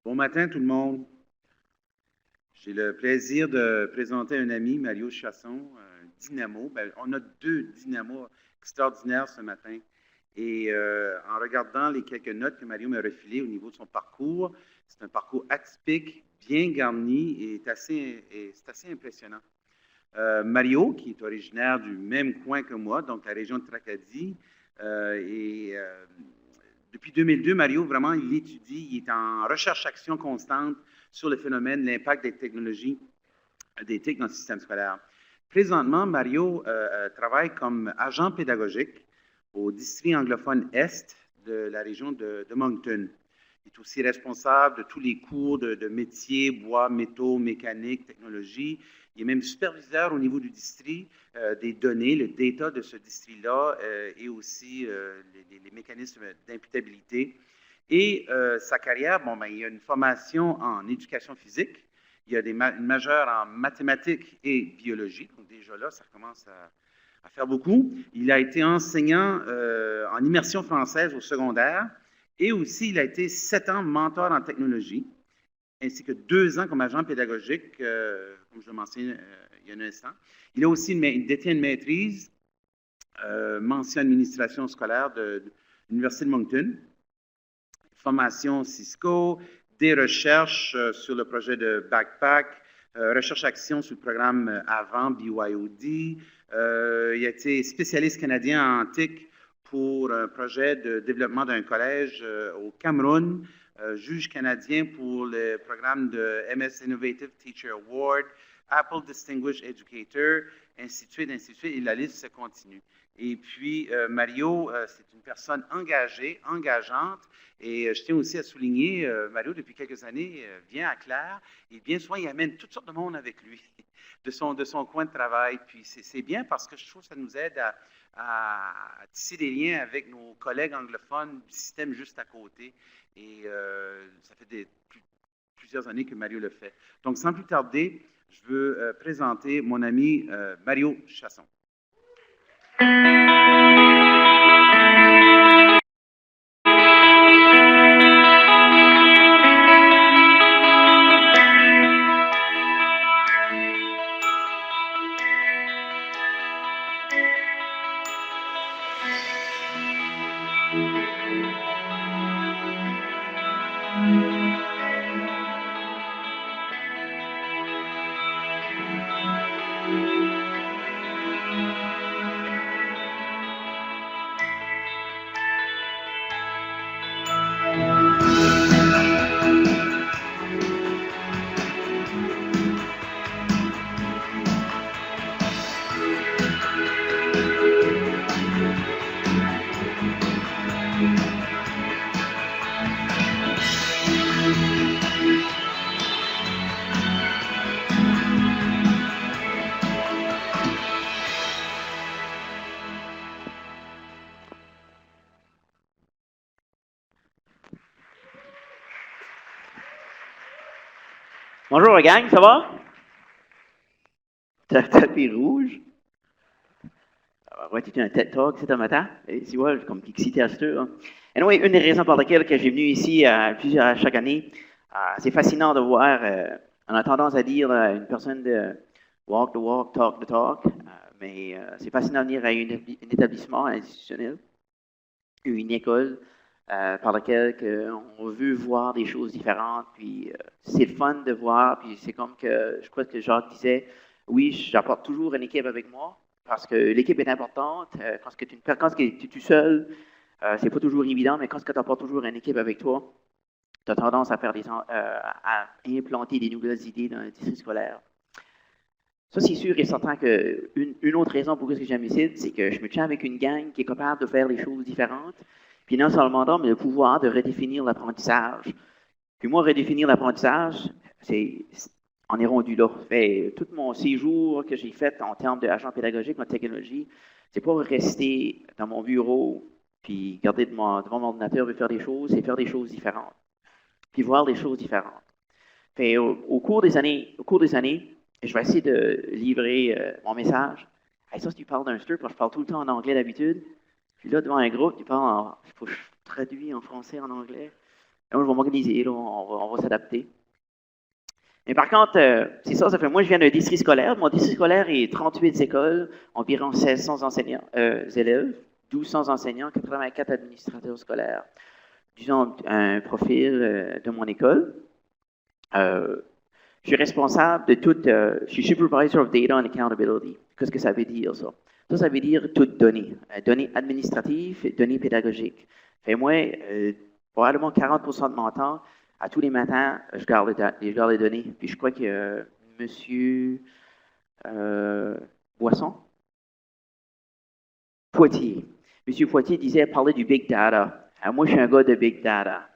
Bon matin tout le monde. J'ai le plaisir de présenter un ami, Mario Chasson, Dynamo. On a deux dynamos extraordinaires ce matin. Et en regardant les quelques notes que Mario m'a refilées au niveau de son parcours, c'est un parcours atypique, bien garni et c'est assez impressionnant. Mario, qui est originaire du même coin que moi, donc la région de Tracadie, et depuis 2002, Mario, vraiment, il étudie, il est en recherche-action constante sur le phénomène, l'impact des technologies, des TIC dans le système scolaire. Présentement, Mario travaille comme agent pédagogique au district anglophone Est de la région de Moncton. Il est aussi responsable de tous les cours de métiers, bois, métaux, mécanique, technologie. Il est même superviseur au niveau du district des données, le data de ce district-là et aussi les mécanismes d'imputabilité. Et sa carrière, il y a une formation en éducation physique, il y a une majeure en mathématiques et biologie, donc déjà là, ça commence à faire beaucoup. Il a été enseignant en immersion française au secondaire et aussi il a été 7 ans mentor en technologie, ainsi que 2 ans comme agent pédagogique, comme je le mentionnais il y a un instant. Il a aussi il détient une maîtrise, mention administration scolaire de l'Université de Moncton, formation Cisco, des recherches sur le projet de Backpack, recherche-action sur le programme Avant, BYOD. Il a été spécialiste canadien en TIC pour un projet de développement d'un collège au Cameroun, juge canadien pour le programme de MS Innovative Teacher Award, Apple Distinguished Educator, ainsi de suite, et la liste se continue. Et puis, Mario, c'est une personne engagée, engageante, et je tiens aussi à souligner, Mario, depuis quelques années, vient à Claire, et bien souvent, il amène toutes sortes de monde avec lui, de son coin de travail. Puis c'est bien parce que je trouve que ça nous aide à tisser des liens avec nos collègues anglophones du système juste à côté. Et ça fait plusieurs années que Mario le fait. Donc, sans plus tarder, je veux présenter mon ami Mario Chasson. Bonjour gang, ça va? Tapis rouge. Ouais, tu un TED Talk cet matin. Et tu vois, comme excité à ce tour. Anyway, une des raisons pour lesquelles que j'ai venu ici chaque année, c'est fascinant de voir, on a tendance à dire une personne de walk the walk, talk the talk, mais c'est fascinant de venir à un établissement institutionnel, une école, par laquelle on veut voir des choses différentes, puis c'est le fun de voir, puis c'est comme que, je crois que Jacques disait, oui, j'apporte toujours une équipe avec moi, parce que l'équipe est importante, quand tu es tout seul, c'est pas toujours évident, mais quand tu apportes toujours une équipe avec toi, tu as tendance à à implanter des nouvelles idées dans le district scolaire. Ça, c'est sûr et certain qu'une autre raison pour ce que j'aime ici, c'est que je me tiens avec une gang qui est capable de faire les choses différentes, puis non seulement mais le pouvoir de redéfinir l'apprentissage. Puis moi, redéfinir l'apprentissage, on est rendu là. Fait, tout mon séjour que j'ai fait en termes d'agent pédagogique en technologie, c'est pas rester dans mon bureau puis garder devant mon ordinateur et faire des choses, c'est faire des choses différentes. Puis voir des choses différentes. Fait, au cours des années, je vais essayer de livrer mon message. Hey, ça, si tu parles d'un stir, parce que je parle tout le temps en anglais d'habitude. Puis là, devant un groupe, il faut que je traduis en français, en anglais. Et moi, je vais m'organiser, on va s'adapter. Mais par contre, c'est ça, moi, je viens d'un district scolaire. Mon district scolaire est 38 écoles, environ 1600 enseignants, élèves, 1200 enseignants, 84 administrateurs scolaires. Disons, un profil de mon école. Je suis responsable de tout, je suis Supervisor of Data and Accountability. Qu'est-ce que ça veut dire, ça? Ça veut dire toutes données. Données administratives et données pédagogiques. Et moi, probablement 40% de mon temps, à tous les matins, je garde les données. Puis je crois que M. Boisson? Poitier. M. Poitier parlait du Big Data. Moi, je suis un gars de Big Data.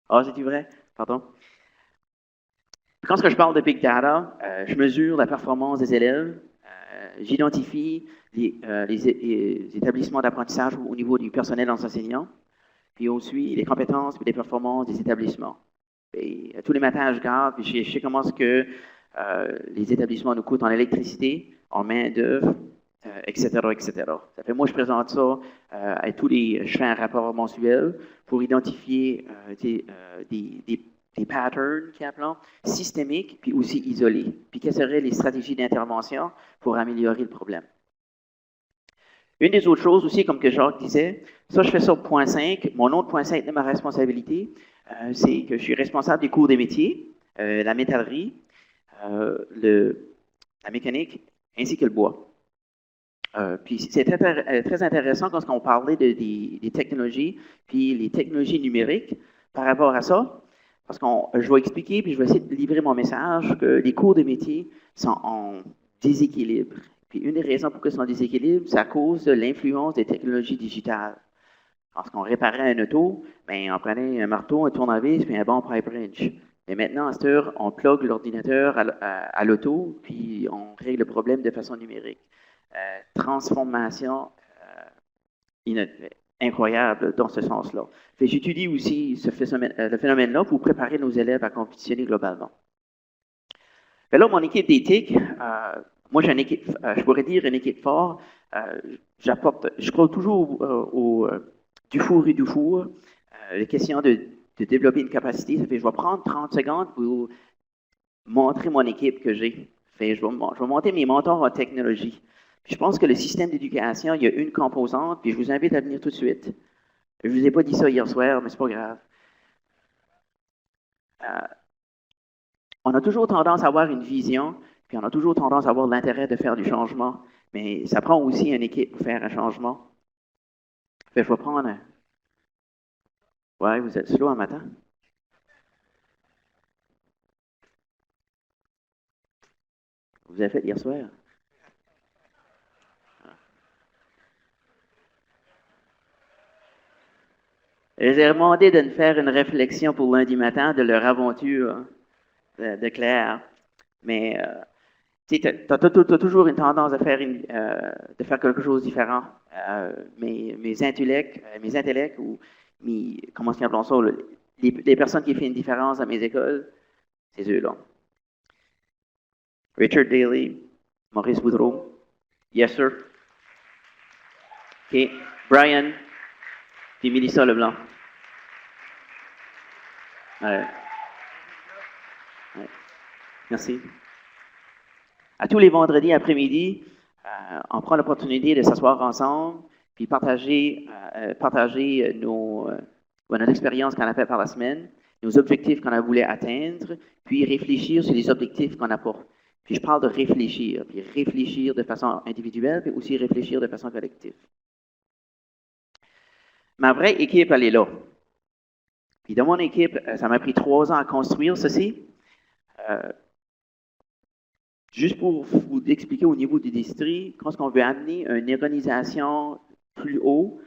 Ah, c'est-tu vrai? Pardon? Quand je parle de Big Data, je mesure la performance des élèves, j'identifie les établissements d'apprentissage au niveau du personnel enseignant, puis aussi les compétences et les performances des établissements. Et, tous les matins, je regarde, puis je sais comment est-ce que les établissements nous coûtent en électricité, en main-d'œuvre, etc., etc. Ça fait, moi, je présente ça je fais un rapport mensuel pour identifier des patterns, systémiques, puis aussi isolés. Puis quelles seraient les stratégies d'intervention pour améliorer le problème. Une des autres choses aussi, comme que Jacques disait, ça, je fais ça au point 5. Mon autre point 5 de ma responsabilité, c'est que je suis responsable des cours des métiers, la métallerie, la mécanique, ainsi que le bois. Puis c'est très intéressant quand on parlait des technologies, puis les technologies numériques par rapport à ça, parce que je vais expliquer, puis je vais essayer de livrer mon message, que les cours de métier sont en déséquilibre. Puis une des raisons pourquoi ils sont en déséquilibre, c'est à cause de l'influence des technologies digitales. Lorsqu'on réparait un auto, bien, on prenait un marteau, un tournevis, puis un bon pipe wrench. Mais maintenant, à cette heure, on plug l'ordinateur à l'auto, puis on règle le problème de façon numérique. Transformation incroyable dans ce sens-là. J'étudie aussi le phénomène-là pour préparer nos élèves à compétitionner globalement. Mais là, mon équipe d'éthique, moi j'ai une équipe, je pourrais dire une équipe forte. Je crois toujours du four et du four. Les questions de développer une capacité, je vais prendre 30 secondes pour montrer mon équipe que j'ai. Je vais monter mes mentors en technologie. Je pense que le système d'éducation, il y a une composante, puis je vous invite à venir tout de suite. Je ne vous ai pas dit ça hier soir, mais ce n'est pas grave. On a toujours tendance à avoir une vision, puis on a toujours tendance à avoir l'intérêt de faire du changement, mais ça prend aussi une équipe pour faire un changement. Je vais prendre un... Ouais, vous êtes slow un matin? Vous avez fait hier soir? Je les ai demandé de nous faire une réflexion pour lundi matin de leur aventure de Claire. Mais tu as toujours une tendance de faire quelque chose de différent. Mes intellects ou comment est-ce qu'ils appellent ça, les personnes qui font une différence dans mes écoles, c'est eux-là. Richard Daly, Maurice Boudreau. Yes, sir. OK. Brian, puis Mélissa Leblanc. Ouais. Merci. À tous les vendredis après-midi, on prend l'opportunité de s'asseoir ensemble puis partager notre expérience qu'on a fait par la semaine, nos objectifs qu'on a voulu atteindre, puis réfléchir sur les objectifs qu'on n'a pas. Puis je parle de réfléchir, puis réfléchir de façon individuelle, puis aussi réfléchir de façon collective. Ma vraie équipe, elle est là. Puis dans mon équipe, ça m'a pris 3 ans à construire ceci. Juste pour vous expliquer au niveau du district, quand on veut amener une organisation plus haut,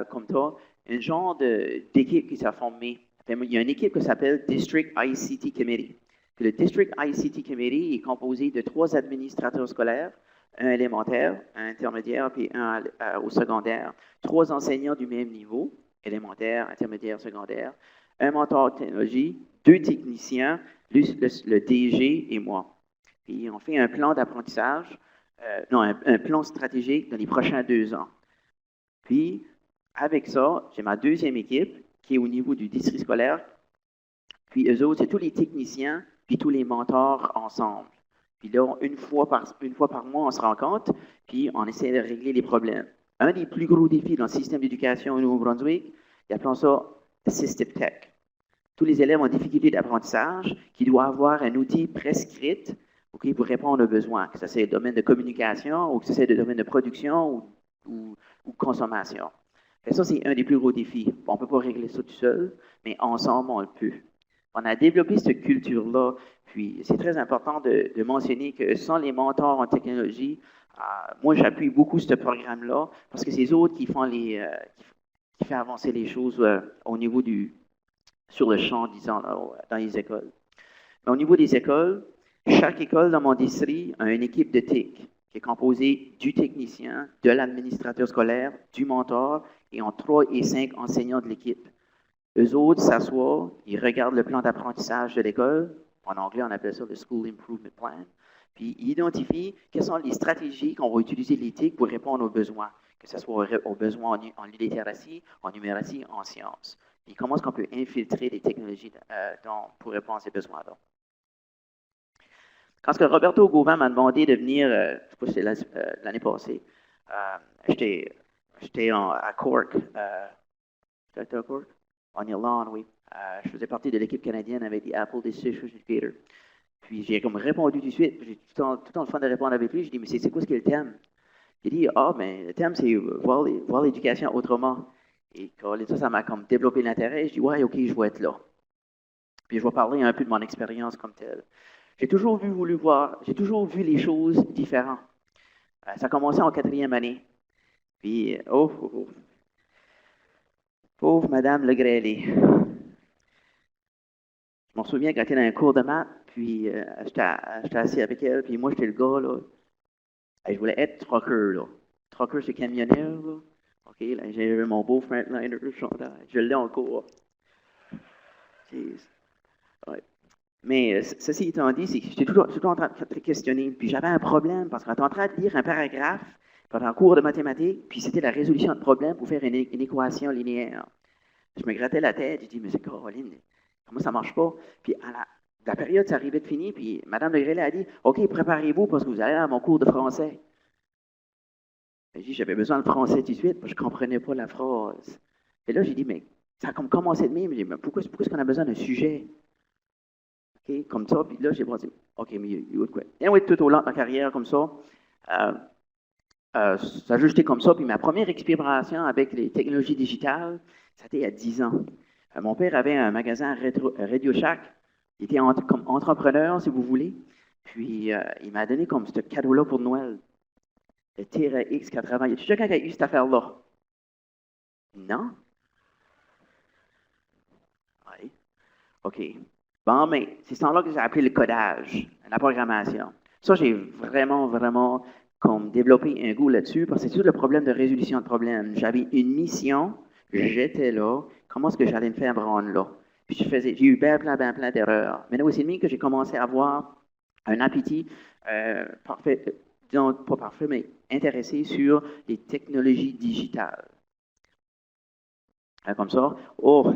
comme ça, un genre d'équipe qui s'est formée. Il y a une équipe qui s'appelle District ICT Committee. Puis le District ICT Committee est composé de 3 administrateurs scolaires, un élémentaire, un intermédiaire, puis un au secondaire. 3 enseignants du même niveau, élémentaire, intermédiaire, secondaire, un mentor de technologie, 2 techniciens, le DG et moi. Puis on fait un plan d'apprentissage, un plan stratégique dans les prochains 2 ans. Puis, avec ça, j'ai ma deuxième équipe, qui est au niveau du district scolaire. Puis eux autres, c'est tous les techniciens, puis tous les mentors ensemble. Puis là, une fois par mois, on se rencontre, puis on essaie de régler les problèmes. Un des plus gros défis dans le système d'éducation au Nouveau-Brunswick, ils appellent ça Assistive Tech. Tous les élèves ont des difficultés d'apprentissage qui doivent avoir un outil prescrit pour répondre aux besoins, que ce soit le domaine de communication ou que ce soit le domaine de production ou consommation. Et ça, c'est un des plus gros défis. On ne peut pas régler ça tout seul, mais ensemble, on le peut. On a développé cette culture-là, puis c'est très important de mentionner que sans les mentors en technologie, moi, j'appuie beaucoup ce programme-là parce que c'est eux autres qui font qui font avancer les choses au niveau sur le champ, disons, là, dans les écoles. Mais au niveau des écoles, chaque école dans mon district a une équipe de TIC qui est composée du technicien, de l'administrateur scolaire, du mentor et en 3 et 5 enseignants de l'équipe. Eux autres s'assoient, ils regardent le plan d'apprentissage de l'école. En anglais, on appelle ça le School Improvement Plan. Puis, ils identifient quelles sont les stratégies qu'on va utiliser l'éthique pour répondre aux besoins, que ce soit aux besoins en littératie, en numératie, en sciences. Puis, comment est-ce qu'on peut infiltrer les technologies pour répondre à ces besoins-là? Quand Roberto Gauvin m'a demandé de venir, je ne sais pas si c'était l'année passée, j'étais à Cork. J'étais à Cork? En Irlande, oui. Je faisais partie de l'équipe canadienne avec les Apple Decision Educator. Puis j'ai comme répondu tout de suite. J'ai tout le temps le fun de répondre avec lui. J'ai dit, mais c'est quoi ce qu'est le thème? Il dit, ben le thème, c'est voir l'éducation autrement. Et quand ça m'a comme développé l'intérêt. Je dis, ouais, OK, je vais être là. Puis je vais parler un peu de mon expérience comme telle. J'ai toujours vu les choses différentes. Ça a commencé en 4e année. Puis, pauvre Madame Legrellet. Je m'en souviens quand elle était dans un cours de maths, puis j'étais assis avec elle, puis moi, j'étais le gars, là. Je voulais être trucker, là. Trucker, c'est camionneur, là. OK, là, j'avais mon beau Freightliner, je l'ai en cours. Ouais. Mais ceci étant dit, c'est que j'étais toujours en train de questionner, puis j'avais un problème, parce qu'on était en train de lire un paragraphe pendant un cours de mathématiques, puis c'était la résolution de problème pour faire une équation linéaire. Je me grattais la tête, je dis, mais c'est Caroline, comment ça ne marche pas? Puis la période s'arrivait de finir, puis Mme Legrellet a dit, OK, préparez-vous parce que vous allez à mon cours de français. J'ai dit, j'avais besoin de français tout de suite, parce que je ne comprenais pas la phrase. Et là, j'ai dit, mais ça a comme commencé de même, j'ai dit, mais pourquoi est-ce qu'on a besoin d'un sujet? OK, comme ça, puis là, j'ai pensé, OK, mais you would quit. Et oui, tout au long de ma carrière, comme ça, ça a juste été comme ça, puis ma première expérimentation avec les technologies digitales, ça a été à 10 ans. Mon père avait un magasin Radio Shack. Il était comme entrepreneur, si vous voulez. Puis, il m'a donné comme ce cadeau-là pour Noël. Le TRX 80. Y a-t-il quelqu'un qui a eu cette affaire-là? Non? Oui. OK. Bon, mais c'est ça là que j'ai appelé le codage, la programmation. Ça, j'ai vraiment comme développé un goût là-dessus, parce que c'est tout le problème de résolution de problèmes. J'avais une mission, j'étais là, comment est-ce que j'allais me faire rendre là? Puis j'ai eu plein d'erreurs. Mais là, c'est demi que j'ai commencé à avoir un appétit parfait, disons, pas parfait, mais intéressé sur les technologies digitales. Comme ça. Oh!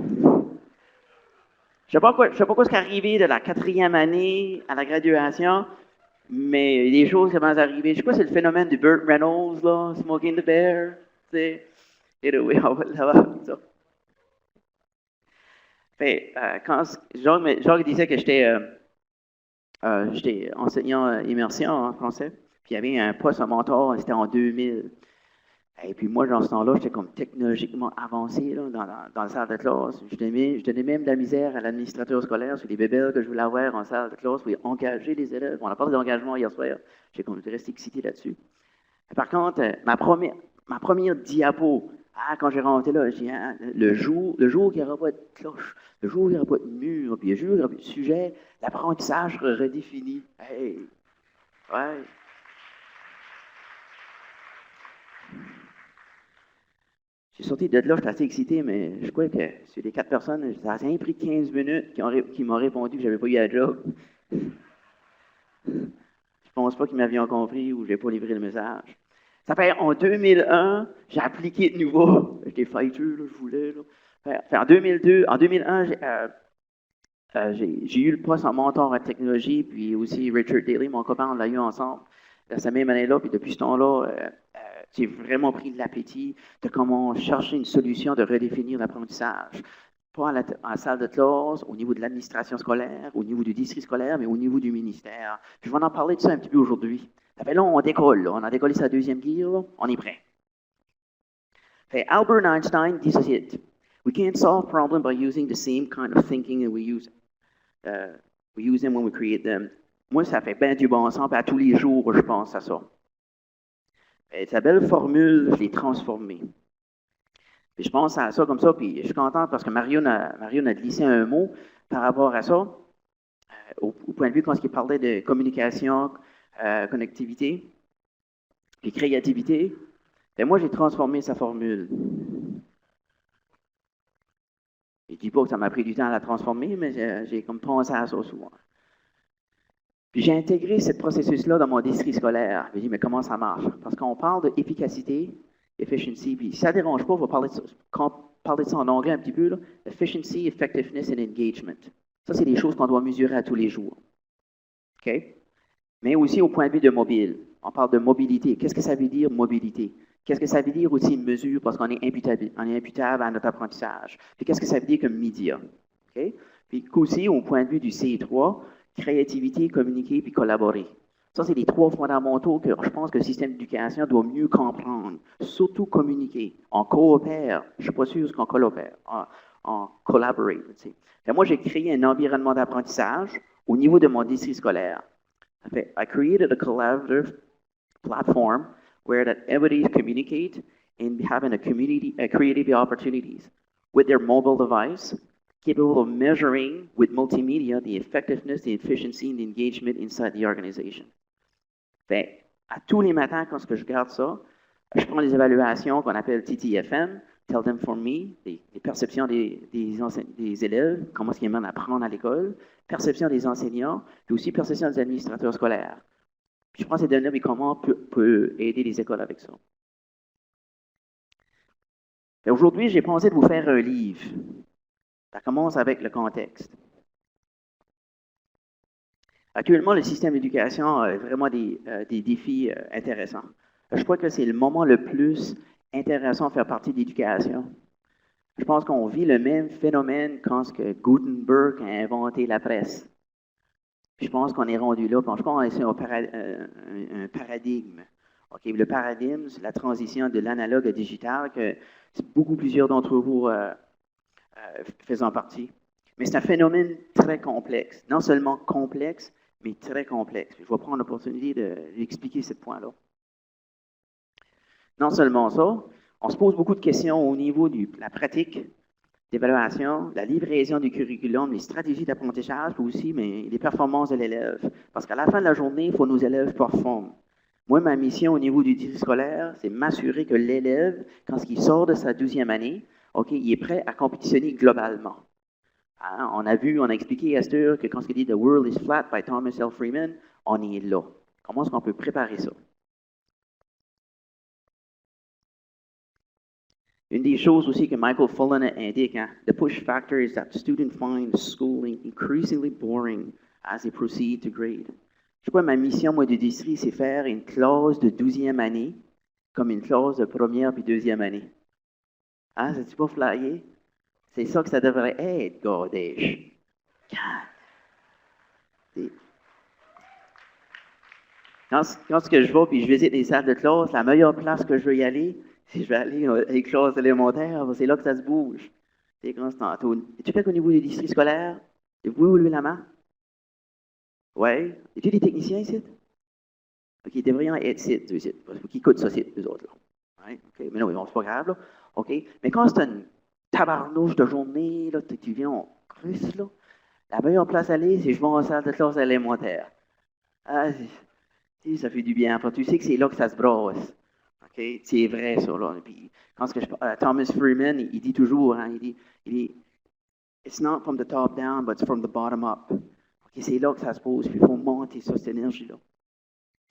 Je ne sais pas quoi ce qui est arrivé de la 4e année à la graduation, mais des choses qui commencent à arriver. Je sais pas si c'est le phénomène de Burt Reynolds, là, Smoking the Bear, tu sais. Et oui, on va l'avoir, ça. Fait, quand Jacques disait que j'étais enseignant immersion en français, puis il y avait un poste à mentor, c'était en 2000. Et puis moi, dans ce temps-là, j'étais comme technologiquement avancé là, dans la salle de classe. Je donnais même de la misère à l'administrateur scolaire sur les bébés que je voulais avoir en salle de classe pour engager les élèves. On a parlé d'engagement hier soir. J'ai comme resté excité là-dessus. Par contre, ma première diapo, quand j'ai rentré là, j'ai dit, le jour qu'il n'y aura pas de cloche, le jour où il n'y aura pas de mur, puis le jour où il n'y aura pas de sujet, l'apprentissage sera redéfini. Hey! Ouais! J'ai sorti de là, j'étais assez excité, mais je crois que sur les 4 personnes, ça a rien pris 15 minutes qui m'ont répondu que je n'avais pas eu la job. Je pense pas qu'ils m'avaient compris ou je n'ai pas livré le message. Ça fait en 2001, j'ai appliqué de nouveau. J'étais fighter, là, je voulais. Là. En 2002, en 2001, j'ai eu le poste en mentor en technologie, puis aussi Richard Daly, mon copain, on l'a eu ensemble cette même année-là, puis depuis ce temps-là, j'ai vraiment pris de l'appétit de comment chercher une solution de redéfinir l'apprentissage. Pas à la salle de classe, au niveau de l'administration scolaire, au niveau du district scolaire, mais au niveau du ministère. Puis je vais en parler de ça un petit peu aujourd'hui. Ça fait là, on décolle, là. On a décollé sa deuxième gear, là. On est prêt. Fait, Albert Einstein dit ceci: We can't solve problems by using the same kind of thinking that we use them when we create them. Moi, ça fait bien du bon sens, puis à tous les jours, je pense à ça. Et sa belle formule, je l'ai transformée. Puis je pense à ça comme ça, puis je suis contente parce que Marion a glissé un mot par rapport à ça, au point de vue quand il parlait de communication, connectivité, puis créativité. Et moi, j'ai transformé sa formule. Je ne dis pas que ça m'a pris du temps à la transformer, mais j'ai comme pensé à ça souvent. Puis j'ai intégré ce processus-là dans mon district scolaire. J'ai dit, mais comment ça marche? Parce qu'on parle d'efficacité, efficiency, puis si ça ne dérange pas, on va parler de ça en anglais un petit peu, là. Efficiency, effectiveness and engagement. Ça, c'est des choses qu'on doit mesurer à tous les jours. OK? Mais aussi au point de vue de mobile. On parle de mobilité. Qu'est-ce que ça veut dire, mobilité? Qu'est-ce que ça veut dire aussi une mesure, parce qu'on est imputable à notre apprentissage. Puis qu'est-ce que ça veut dire comme média? OK? Puis aussi, au point de vue du C3, créativité, communiquer, puis collaborer. Ça, c'est les trois fondamentaux que je pense que le système d'éducation doit mieux comprendre. Surtout communiquer. On coopère. Je ne suis pas sûr qu'on collabore. On collaborate. Moi, j'ai créé un environnement d'apprentissage au niveau de mon district scolaire. I created a collaborative platform where that everybody communicate and having a creative opportunities with their mobile device, capable of measuring with multimedia the effectiveness, the efficiency, and the engagement inside the organization. Fait, à tous les matins, quand je garde ça, je prends les évaluations qu'on appelle TTFM, Tell Them For Me, les perceptions des élèves, comment est-ce qu'ils aiment apprendre à l'école, perception des enseignants, puis aussi perception des administrateurs scolaires. Puis je prends ces données, mais comment on peut aider les écoles avec ça. Aujourd'hui, j'ai pensé de vous faire un livre. Ça commence avec le contexte. Actuellement, le système d'éducation a vraiment des défis intéressants. Je crois que c'est le moment le plus intéressant de faire partie de l'éducation. Je pense qu'on vit le même phénomène quand Gutenberg a inventé la presse. Puis je pense qu'on est rendu là. Je pense qu'on est un paradigme. Okay? Le paradigme, c'est la transition de l'analogue au digital, que beaucoup plusieurs d'entre vous faisant partie. Mais c'est un phénomène très complexe. Non seulement complexe, mais très complexe. Je vais prendre l'opportunité d'expliquer ce point-là. Non seulement ça, on se pose beaucoup de questions au niveau de la pratique, d'évaluation, la livraison du curriculum, les stratégies d'apprentissage aussi, mais les performances de l'élève. Parce qu'à la fin de la journée, il faut que nos élèves performent. Moi, ma mission au niveau du district scolaire, c'est m'assurer que l'élève, quand il sort de sa 12e année, il est prêt à compétitionner globalement. Hein, on a expliqué à Esther que quand il dit « The world is flat » by Thomas L. Freeman, on est là. Comment est-ce qu'on peut préparer ça? Une des choses aussi que Michael Fullan indique, hein, the push factor is that students find schooling increasingly boring as they proceed to grade. Je crois que ma mission, moi, du district, c'est faire une classe de 12e année comme une classe de première puis deuxième année. Hein, c'est-tu pas flyé? C'est ça que ça devrait être, Gordèche. Quand je vais puis je visite les salles de classe, la meilleure place que je veux y aller, si je vais aller dans les classes élémentaires, c'est là que ça se bouge. C'est quand c'est tantôt. Es-tu fait qu'au niveau des districts scolaires, vous pouvez lever la main? Oui. Es-tu des techniciens ici? OK, ils devraient être ici, eux ici. Parce qu'ils coûtent ça, eux autres. Là. Ouais, OK, mais non, c'est pas grave, là. OK. Mais quand c'est une tabarnouche de journée, là, tu viens en crusse, là, la meilleure place à aller, c'est je vais en salle de classe élémentaire. Ah, ça fait du bien. Après, tu sais que c'est là que ça se brosse. Okay? C'est vrai, ça. Là. Puis, quand Thomas Freeman, il dit toujours, hein, il dit, it's not from the top down, but it's from the bottom up. Okay? C'est là que ça se pose, puis il faut monter ça, cette énergie-là.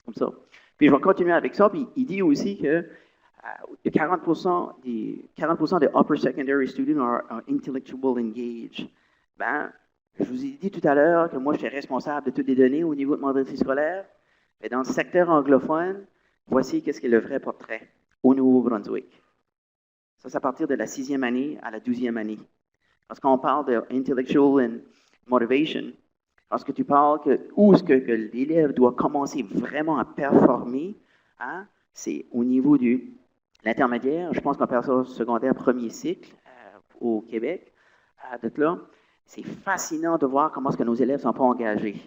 Comme ça. Puis je vais continuer avec ça, puis il dit aussi que Il y a 40% des upper secondary students are intellectual engaged. Ben, je vous ai dit tout à l'heure que moi, je suis responsable de toutes les données au niveau de mon dossier scolaire. Mais dans le secteur anglophone, voici qu'est-ce qui est le vrai portrait au Nouveau-Brunswick. Ça, c'est à partir de la 6e année à la 12e année. Lorsqu'on parle de intellectual and motivation, lorsque tu parles où est-ce que l'élève doit commencer vraiment à performer, hein, c'est au niveau de l'intermédiaire. Je pense qu'on appelle ça au secondaire premier cycle au Québec. D'être là, c'est fascinant de voir comment est-ce que nos élèves ne sont pas engagés.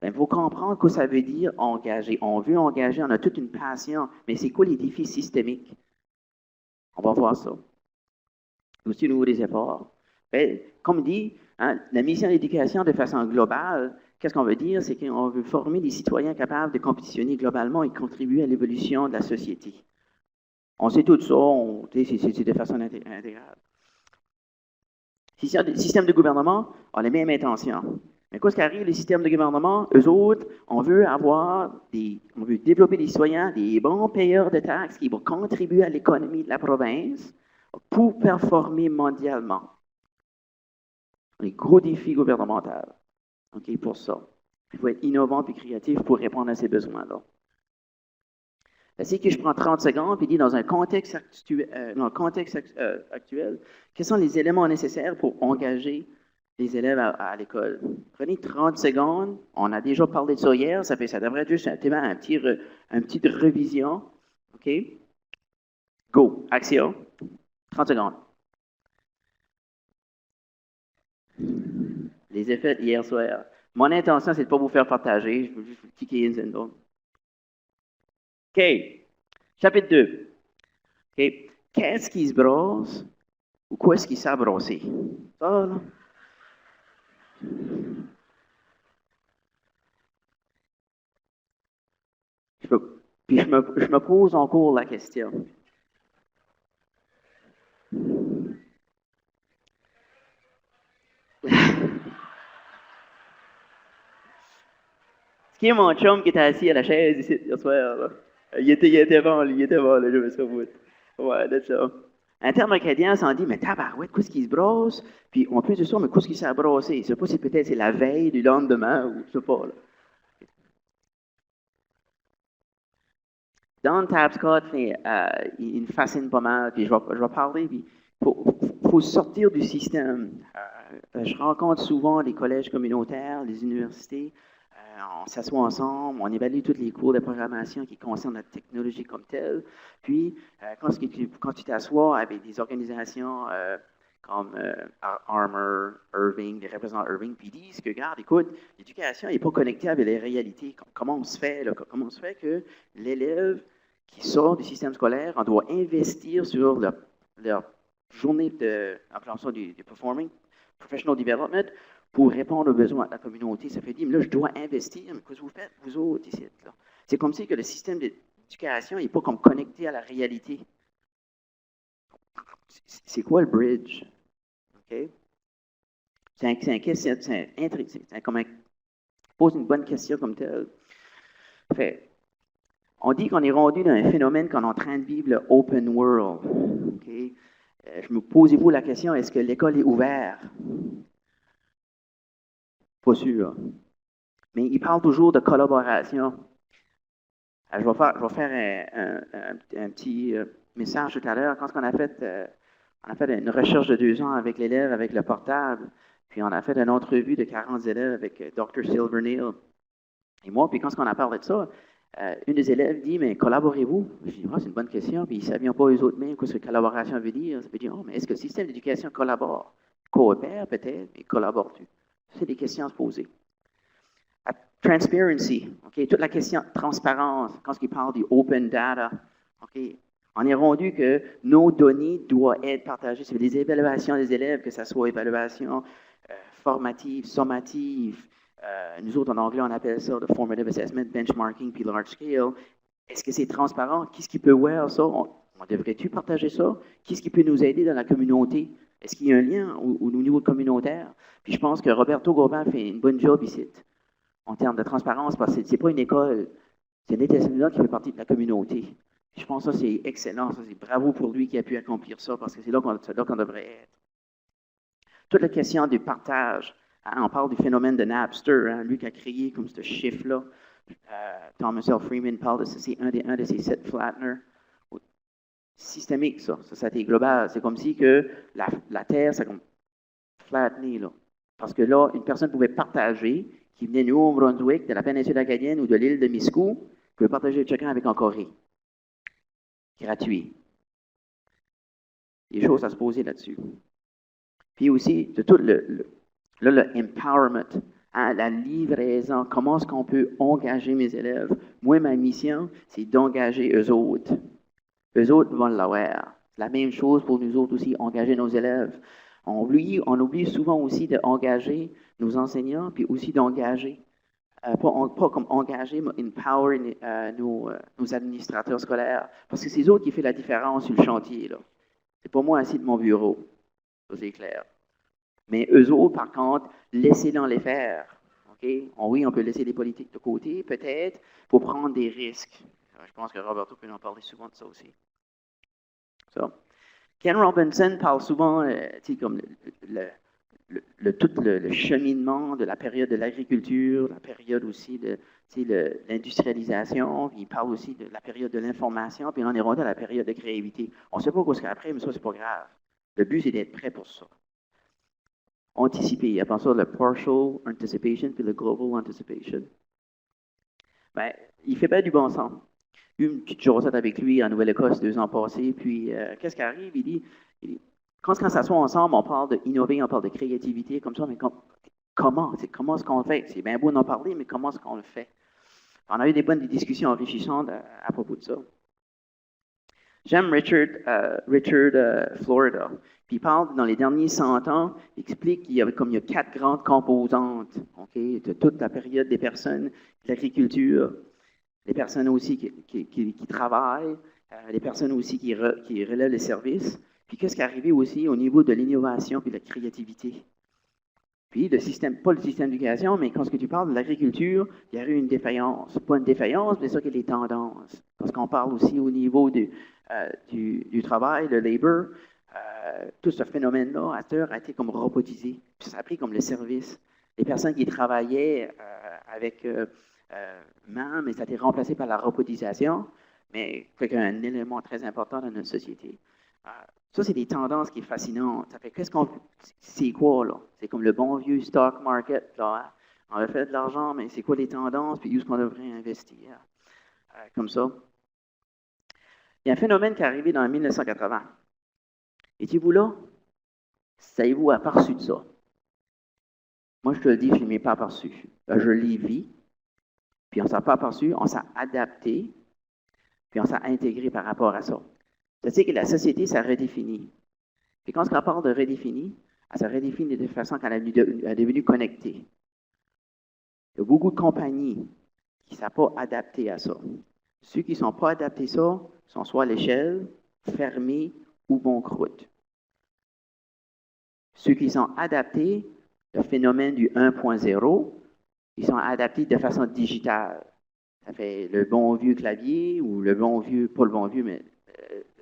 Il faut comprendre ce que ça veut dire engager. On veut engager, on a toute une passion, mais c'est quoi les défis systémiques? On va voir ça. Aussi au niveau des efforts. Ben, comme dit, hein, la mission d'éducation de façon globale, qu'est-ce qu'on veut dire? C'est qu'on veut former des citoyens capables de compétitionner globalement et contribuer à l'évolution de la société. On sait tout ça, c'est de façon intégrale. Le système de gouvernement a les mêmes intentions. Mais qu'est-ce qui arrive, les systèmes de gouvernement? Eux autres, on veut développer des citoyens, des bons payeurs de taxes qui vont contribuer à l'économie de la province pour performer mondialement. Les gros défis gouvernementaux. OK, pour ça. Il faut être innovant et créatif pour répondre à ces besoins-là. C'est que je prends 30 secondes et dis dans un contexte actuel, quels sont les éléments nécessaires pour engager les élèves à l'école. Prenez 30 secondes, on a déjà parlé de ça hier, ça devrait être juste un petite révision. OK? Go, action. 30 secondes. Les effets hier soir. Mon intention, c'est de ne pas vous faire partager, je veux juste vous cliquer une seconde. OK. Chapitre 2. OK. Qu'est-ce qui se brosse ou quoi est-ce qui s'est brossé? Ça, là. Puis je me pose encore la question. Ce qui est mon chum qui était assis à la chaise ici hier soir, là. Il était bon, là, je me souviens. Ouais, c'est ça. En termes acadiens, on dit, mais tabarouette, qu'est-ce qui se brosse? Puis on peut dire ça, mais qu'est-ce qui s'est brossé? Je ne sais pas si peut-être c'est la veille du lendemain, ou je ne sais pas. Là. Don Tapscott, il me fascine pas mal, puis je vais parler, puis il faut sortir du système. Je rencontre souvent les collèges communautaires, les universités, on s'assoit ensemble, on évalue tous les cours de programmation qui concernent la technologie comme telle. Puis, quand tu t'assois avec des organisations comme Armour, Irving, des représentants Irving, puis ils disent que, regarde, écoute, l'éducation n'est pas connectée avec les réalités. Comment on se fait, là, comment on se fait que l'élève qui sort du système scolaire, on doit investir sur leur journée du performing, professional development, pour répondre aux besoins de la communauté. Ça fait dire, mais là, je dois investir, mais qu'est-ce que vous faites, vous autres, ici? Là? C'est comme si que le système d'éducation n'est pas comme connecté à la réalité. C'est quoi le bridge? OK? Pose une bonne question comme telle. Fait, on dit qu'on est rendu dans un phénomène qu'on est en train de vivre le open world. Okay? Posez-vous la question, est-ce que l'école est ouverte? Pas sûr. Mais il parle toujours de collaboration. Je vais faire un petit message tout à l'heure. Quand on a fait une recherche de 2 ans avec l'élève, avec le portable, puis on a fait une entrevue de 40 élèves avec Dr. Silvernail et moi, puis quand on a parlé de ça, une des élèves dit, mais collaborez-vous? Je dis, c'est une bonne question, puis ils ne savaient pas eux autres mêmes ce que collaboration veut dire. Ça veut dire, mais est-ce que le système d'éducation collabore? Coopère peut-être, mais collabore-tu? C'est des questions à se poser. Transparency, okay? Toute la question de transparence, quand il parle du open data, okay? On est rendu que nos données doivent être partagées. C'est des évaluations des élèves, que ce soit évaluation formative, sommative. Nous autres, en anglais, on appelle ça le formative assessment, benchmarking, puis large scale. Est-ce que c'est transparent? Qu'est-ce qui peut voir ça? On devrait-tu partager ça? Qu'est-ce qui peut nous aider dans la communauté? Est-ce qu'il y a un lien au niveau communautaire? Puis je pense que Roberto Gobin fait une bonne job ici, en termes de transparence, parce que ce n'est pas une école, c'est un établissement qui fait partie de la communauté. Je pense que ça, c'est excellent. Ça, c'est bravo pour lui qui a pu accomplir ça, parce que c'est là qu'on devrait être. Toute la question du partage. Hein, on parle du phénomène de Napster, hein, lui qui a créé comme ce chiffre-là. Thomas L. Freeman parle de ça, c'est un de ses sept flatteners. Systémique, ça a été global. C'est comme si que la Terre, c'est comme flattené, là. Parce que là, une personne pouvait partager, qui venait du Nouveau-Brunswick, de la péninsule acadienne ou de l'île de Miscou, pouvait partager chacun avec un Corée. Gratuit. Des choses à se poser là-dessus. Puis aussi, de tout le empowerment, hein, la livraison, comment est-ce qu'on peut engager mes élèves. Moi, ma mission, c'est d'engager eux autres. Eux autres vont l'avoir. C'est la même chose pour nous autres aussi, engager nos élèves. On oublie souvent aussi d'engager nos enseignants, puis aussi d'engager, pas comme engager, mais empower nos administrateurs scolaires. Parce que c'est eux autres qui font la différence sur le chantier. Là. C'est pas moi assis de mon bureau. Ça, c'est clair. Mais eux autres, par contre, laissez-les les faire. Okay? Oui, on peut laisser les politiques de côté, peut-être, pour prendre des risques. Je pense que Roberto peut en parler souvent de ça aussi. So. Ken Robinson parle souvent, comme tout le cheminement de la période de l'agriculture, la période aussi de l'industrialisation, il parle aussi de la période de l'information, puis on est rendu à la période de créativité. On ne sait pas quoi ce qu'il y a après, mais ça, c'est pas grave. Le but, c'est d'être prêt pour ça. Anticiper, il y a pas ça le partial anticipation puis le global anticipation. Ben, il fait bien du bon sens. Eu une petite jasette avec lui en Nouvelle-Écosse 2 ans passés, puis qu'est-ce qui arrive? Il dit quand on s'assoit ensemble, on parle d'innover, on parle de créativité, comme ça, mais comment est-ce qu'on le fait? C'est bien beau d'en parler, mais comment est-ce qu'on le fait? On a eu des bonnes discussions enrichissantes à propos de ça. J'aime Richard Florida. Puis il parle, dans les derniers 100 ans, il explique qu'il y a 4 grandes composantes de toute la période des personnes, de l'agriculture, les personnes aussi qui travaillent, les personnes aussi qui relèvent les services. Puis qu'est-ce qui est arrivé aussi au niveau de l'innovation et de la créativité? Puis le système, pas le système d'éducation, mais quand tu parles de l'agriculture, il y a eu une défaillance. Pas une défaillance, mais ça qui est les tendances. Parce qu'on parle aussi au niveau du travail, le labor, tout ce phénomène-là, à terre, a été comme robotisé. Puis ça a pris comme le service. Les personnes qui travaillaient avec main, mais ça a été remplacé par la robotisation, mais c'est un élément très important dans notre société. Ça, c'est des tendances qui sont fascinantes. Ça fait c'est quoi, là? C'est comme le bon vieux stock market, là. Hein? On a fait de l'argent, mais c'est quoi les tendances, puis où est-ce qu'on devrait investir? Comme ça. Il y a un phénomène qui est arrivé dans 1980. Étiez-vous là? Savez-vous aperçu de ça? Moi, je te le dis, je ne l'ai pas aperçu. Je l'ai vu, puis on ne s'est pas aperçu, on s'est adapté, puis on s'est intégré par rapport à ça. C'est-à-dire que la société s'est redéfinie. Puis quand on parle de redéfinir, elle s'est redéfinie de façon qu'elle est devenue connectée. Il y a beaucoup de compagnies qui ne sont pas adaptées à ça. Ceux qui ne sont pas adaptés à ça sont soit à l'échelle, fermés ou banqueroute. Ceux qui sont adaptés, le phénomène du 1.0, ils sont adaptés de façon digitale. Ça fait le bon vieux clavier ou le bon vieux, pas le bon vieux, mais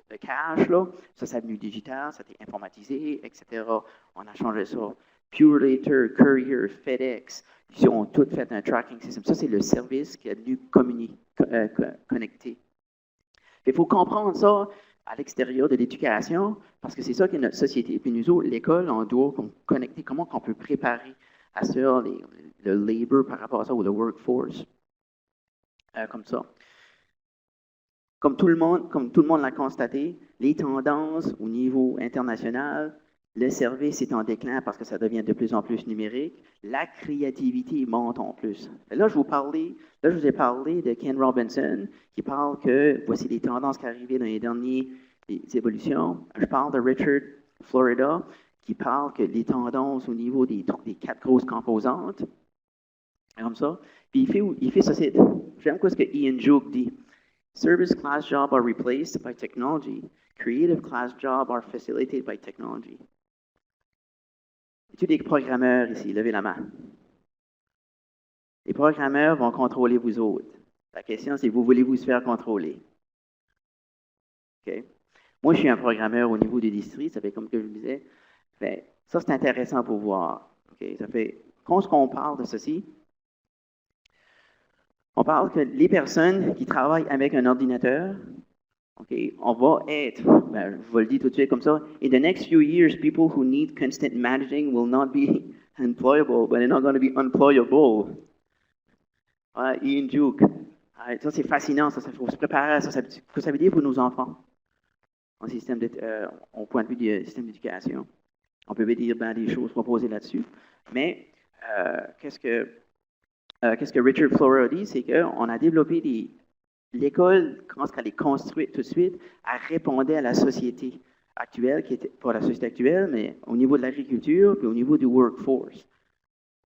le cash, là, ça c'est devenu digital, ça a été informatisé, etc. On a changé ça. Purelator, Courier, FedEx, ils ont tous fait un tracking system. Ça, c'est le service qui est devenu connecté. Il faut comprendre ça à l'extérieur de l'éducation, parce que c'est ça qui est notre société. Puis nous autres, l'école, on doit connecter comment on peut préparer à ça le labor par rapport à ça, ou le workforce, comme ça. Comme tout le monde l'a constaté, les tendances au niveau international, le service est en déclin parce que ça devient de plus en plus numérique. La créativité monte en plus. Et là, je vous ai parlé de Ken Robinson, qui parle que voici les tendances qui arrivent dans les dernières évolutions. Je parle de Richard Florida, qui parle que les tendances au niveau des 4 grosses composantes, comme ça. Puis il fait ça. J'aime ce que Ian Joke dit. Service class jobs are replaced by technology. Creative class jobs are facilitated by technology. Y a-t-il des programmeurs ici? Levez la main. Les programmeurs vont contrôler vous autres. La question, c'est vous voulez-vous se faire contrôler? OK? Moi, je suis un programmeur au niveau des districts, ça fait comme que je le disais. Ça, c'est intéressant pour voir. OK? Ça fait, quand on parle de ceci, on parle que les personnes qui travaillent avec un ordinateur, OK, on va être, je vous le dis tout de suite comme ça, in the next few years, people who need constant managing will not be employable, but they're not going to be unemployable. Ian Duke. Ça, c'est fascinant, ça, il faut se préparer à ça. Ce que ça veut dire pour nos enfants, au point de vue du système d'éducation. On peut dire des choses proposées là-dessus. Mais qu'est-ce que Richard Flora a dit, c'est qu'on a développé l'école, quand elle est construite tout de suite, elle répondait à la société actuelle, qui était pas la société actuelle, mais au niveau de l'agriculture et au niveau du workforce.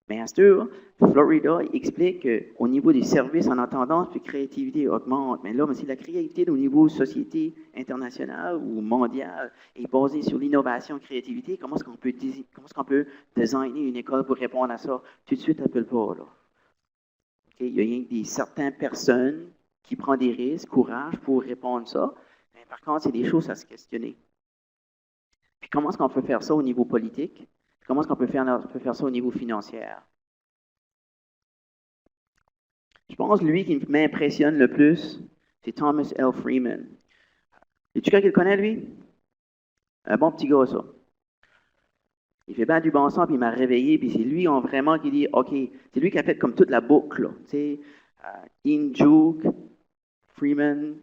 Mais à ce tour, Florida explique qu'au niveau des services en tendance, puis créativité augmente. Mais là, si la créativité au niveau société internationale ou mondiale est basée sur l'innovation et créativité, comment est-ce qu'on peut designer une école pour répondre à ça? Tout de suite, elle ne peut pas. Là. Okay? Il y a certaines personnes qui prennent des risques, courage pour répondre à ça. Mais par contre, c'est des choses à se questionner. Puis comment est-ce qu'on peut faire ça au niveau politique? Comment est-ce qu'on peut faire ça au niveau financier? Je pense que lui qui m'impressionne le plus, c'est Thomas L. Freeman. Es-tu quelqu'un qui le connaît, lui? Un bon petit gars, ça. Il fait bien du bon sens, puis il m'a réveillé, puis c'est lui vraiment qui dit, OK, c'est lui qui a fait comme toute la boucle, là. Tu sais, Ian Duke, Freeman,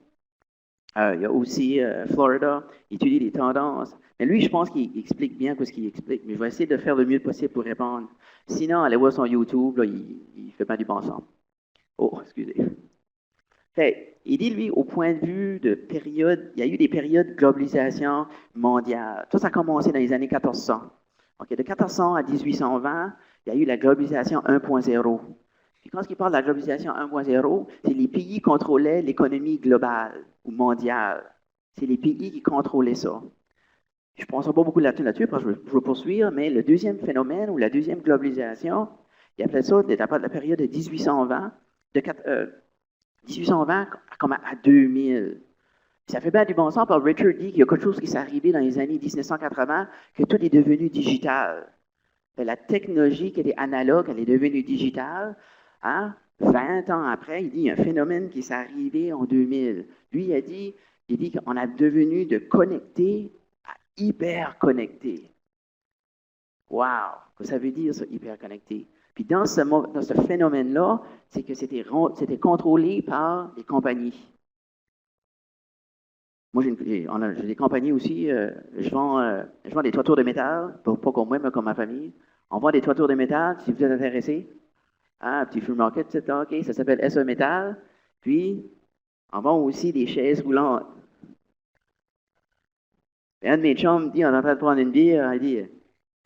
il y a aussi Florida, il étudie les tendances. Mais lui, je pense qu'il explique bien ce qu'il explique, mais je vais essayer de faire le mieux possible pour répondre. Sinon, allez voir son YouTube, là, il fait pas du bon sens. Oh, excusez. Il dit, lui, au point de vue de période, il y a eu des périodes de globalisation mondiale. Tout ça a commencé dans les années 1400. Okay, de 1400 à 1820, il y a eu la globalisation 1.0. Puis quand il parle de la globalisation 1.0, c'est les pays qui contrôlaient l'économie globale ou mondiale. C'est les pays qui contrôlaient ça. Je ne pense pas beaucoup là-dessus parce que je veux poursuivre, mais le deuxième phénomène ou la deuxième globalisation, il appelait ça de la période de 1820, 1820 comme à 2000. Ça fait bien du bon sens, parce que Richard dit qu'il y a quelque chose qui s'est arrivé dans les années 1980, que tout est devenu digital. La technologie qui était analogue, elle est devenue digitale. 20 ans après, il dit qu'il y a un phénomène qui s'est arrivé en 2000. Lui, il dit qu'on a devenu de connecté à hyper connecté. Wow! Qu'est-ce que ça veut dire, ça, hyper connecté? Puis dans ce phénomène-là, c'est que c'était contrôlé par les compagnies. Moi, j'ai des compagnies aussi. Je vends des toitures de métal, pas comme moi, mais comme ma famille. On vend des toitures de métal, si vous êtes intéressé. Un petit free market, OK, ça s'appelle SE Métal. Puis, on vend aussi des chaises roulantes. Et un de mes chums dit, on est en train de prendre une bière, il dit,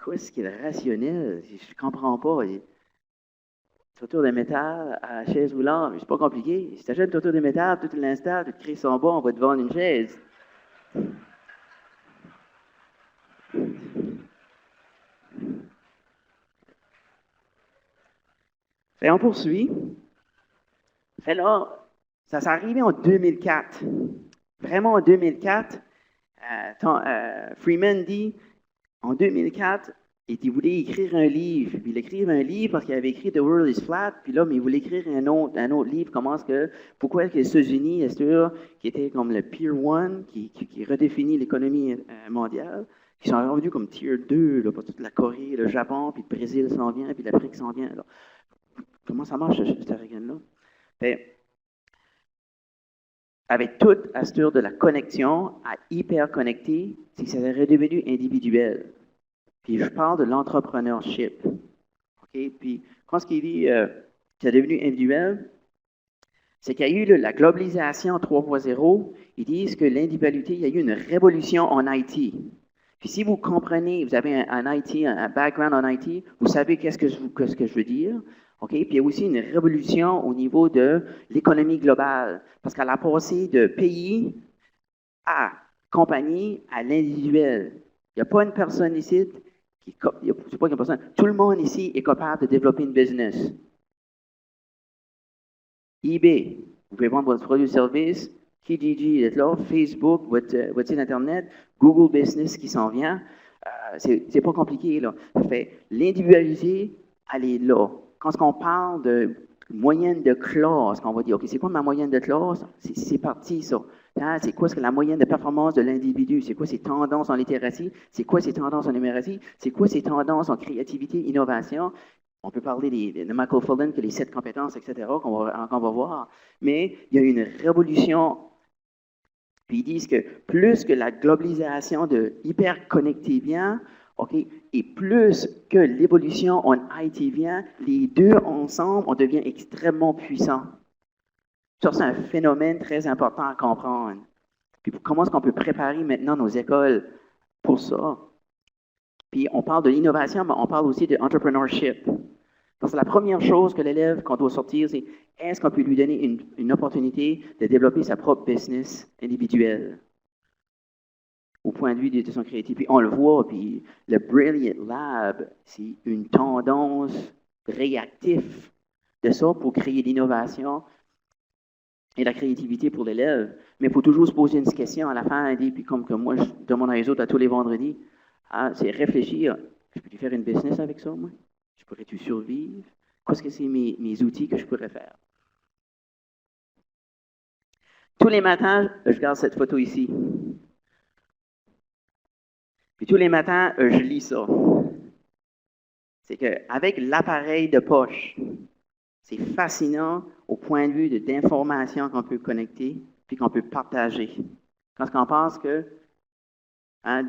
qu'est-ce qui est rationnel? Je ne comprends pas. Toiture de métal à chaise roulante, c'est pas compliqué. Si tu achètes une toiture de métal, tu l'installes, tu te crées son bas, on va te vendre une chaise. Et on poursuit. Là, ça s'est arrivé en 2004. Vraiment en 2004, Freeman dit, en 2004, il voulait écrire un livre. Puis il écrivait un livre parce qu'il avait écrit The World is Flat. Puis là, mais il voulait écrire un autre livre. Pourquoi est-ce que les États-Unis, qui était comme le Tier 1, qui redéfinit l'économie mondiale, qui sont revenus comme Tier 2, là, pour toute la Corée, le Japon, puis le Brésil s'en vient, puis l'Afrique s'en vient. Là. Comment ça marche, cette règle-là? Avec toute à cette heure de la connexion à hyper connecté, c'est que ça est redevenu individuel. Puis je parle de l'entrepreneurship. Okay? Puis quand ce qu'il dit c'est devenu individuel, c'est qu'il y a eu la globalisation 3.0. Ils disent que l'individualité, il y a eu une révolution en IT. Puis si vous comprenez, vous avez un IT, un background en IT, vous savez qu'est-ce que je veux dire. Okay? Puis il y a aussi une révolution au niveau de l'économie globale. Parce qu'elle a passé de pays à compagnie à l'individuel. Il n'y a pas une personne ici tout le monde ici est capable de développer une business. eBay, vous pouvez vendre votre produit ou service Kijiji est là, Facebook, votre site Internet, Google Business qui s'en vient. C'est pas compliqué, là. Ça fait l'individualité, elle est là. Quand on parle de moyenne de classe, on va dire, OK, c'est quoi ma moyenne de classe? C'est parti, ça. Hein, c'est quoi la moyenne de performance de l'individu? C'est quoi ses tendances en littératie? C'est quoi ses tendances en numératie? C'est quoi ses tendances en créativité, innovation? On peut parler de Michael Fulton, que les 7 compétences, etc., qu'on va voir. Mais il y a une révolution. Puis ils disent que plus que la globalisation de hyper-connecté vient, OK, et plus que l'évolution en IT vient, les deux ensemble, on devient extrêmement puissants. Ça, c'est un phénomène très important à comprendre. Puis comment est-ce qu'on peut préparer maintenant nos écoles pour ça? Puis on parle de l'innovation, mais on parle aussi de entrepreneurship. Donc, la première chose que l'élève, qu'on doit sortir, c'est est-ce qu'on peut lui donner une opportunité de développer sa propre business individuelle au point de vue de son créativité. Puis on le voit, puis le Brilliant Lab, c'est une tendance réactive de ça pour créer l'innovation et la créativité pour l'élève. Mais il faut toujours se poser une question à la fin, puis comme que moi, je demande à les autres à tous les vendredis, c'est réfléchir, je peux faire une business avec ça, moi? Je pourrais-tu survivre? Qu'est-ce que c'est mes outils que je pourrais faire? Tous les matins, je regarde cette photo ici. Puis tous les matins, je lis ça. C'est qu'avec l'appareil de poche, c'est fascinant au point de vue d'informations qu'on peut connecter puis qu'on peut partager. Quand on pense que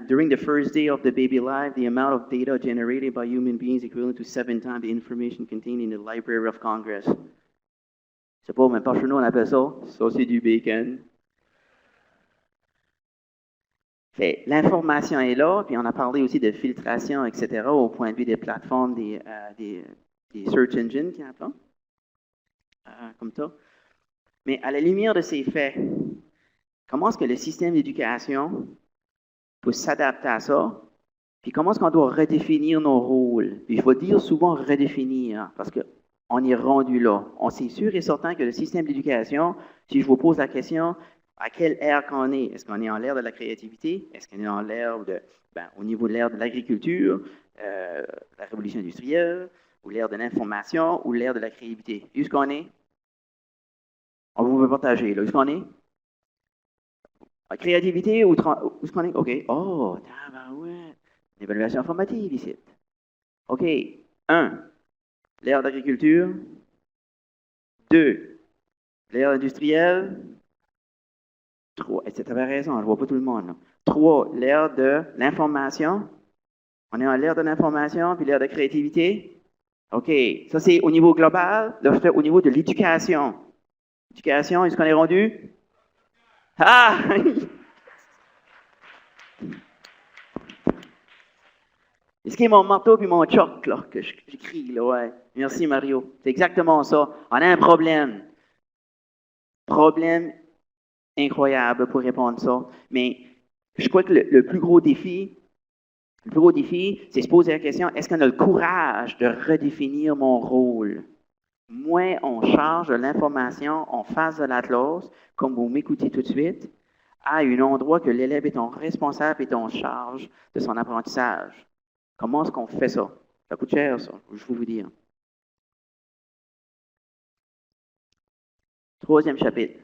during the first day of the baby life, the amount of data generated by human beings equivalent to 7 times the information contained in the Library of Congress. C'est pas, mais par chez nous, on appelle ça, c'est du bacon. L'information est là, puis on a parlé aussi de filtration, etc., au point de vue des plateformes, des search engines, qui appellent, comme ça. Mais à la lumière de ces faits, comment est-ce que le système d'éducation peut s'adapter à ça? Puis comment est-ce qu'on doit redéfinir nos rôles? Puis je vais dire souvent redéfinir, parce qu'on est rendu là. On sait sûr et certain que le système d'éducation, si je vous pose la question, à quelle ère qu'on est? Est-ce qu'on est en l'ère de la créativité? Est-ce qu'on est en l'ère au niveau de l'ère de l'agriculture, la révolution industrielle, ou l'ère de l'information, ou l'ère de la créativité? Où est-ce qu'on est? On vous veut partager, là. Où est-ce qu'on est? La créativité, où est-ce qu'on est? OK. Oh, ouais. Évaluation informative ici. OK. 1. L'ère d'agriculture. 2. L'ère industrielle. 3. Tu avais raison, je ne vois pas tout le monde. 3. L'ère de l'information. On est en l'ère de l'information, puis l'ère de créativité. OK. Ça, c'est au niveau global. Là, je fais au niveau de l'éducation. Éducation, est-ce qu'on est rendu? Ah! Est-ce qu'il y a mon marteau puis mon choc, là, que j'écris, là, ouais. Merci, Mario. C'est exactement ça. On a un problème. Problème incroyable pour répondre à ça. Mais je crois que le plus gros défi, c'est se poser la question, est-ce qu'on a le courage de redéfinir mon rôle? Moins on charge l'information en face de l'atlas, comme vous m'écoutez tout de suite, à un endroit que l'élève est en responsable et en charge de son apprentissage. Comment est-ce qu'on fait ça? Ça coûte cher, ça, je vais vous dire. 3e chapitre.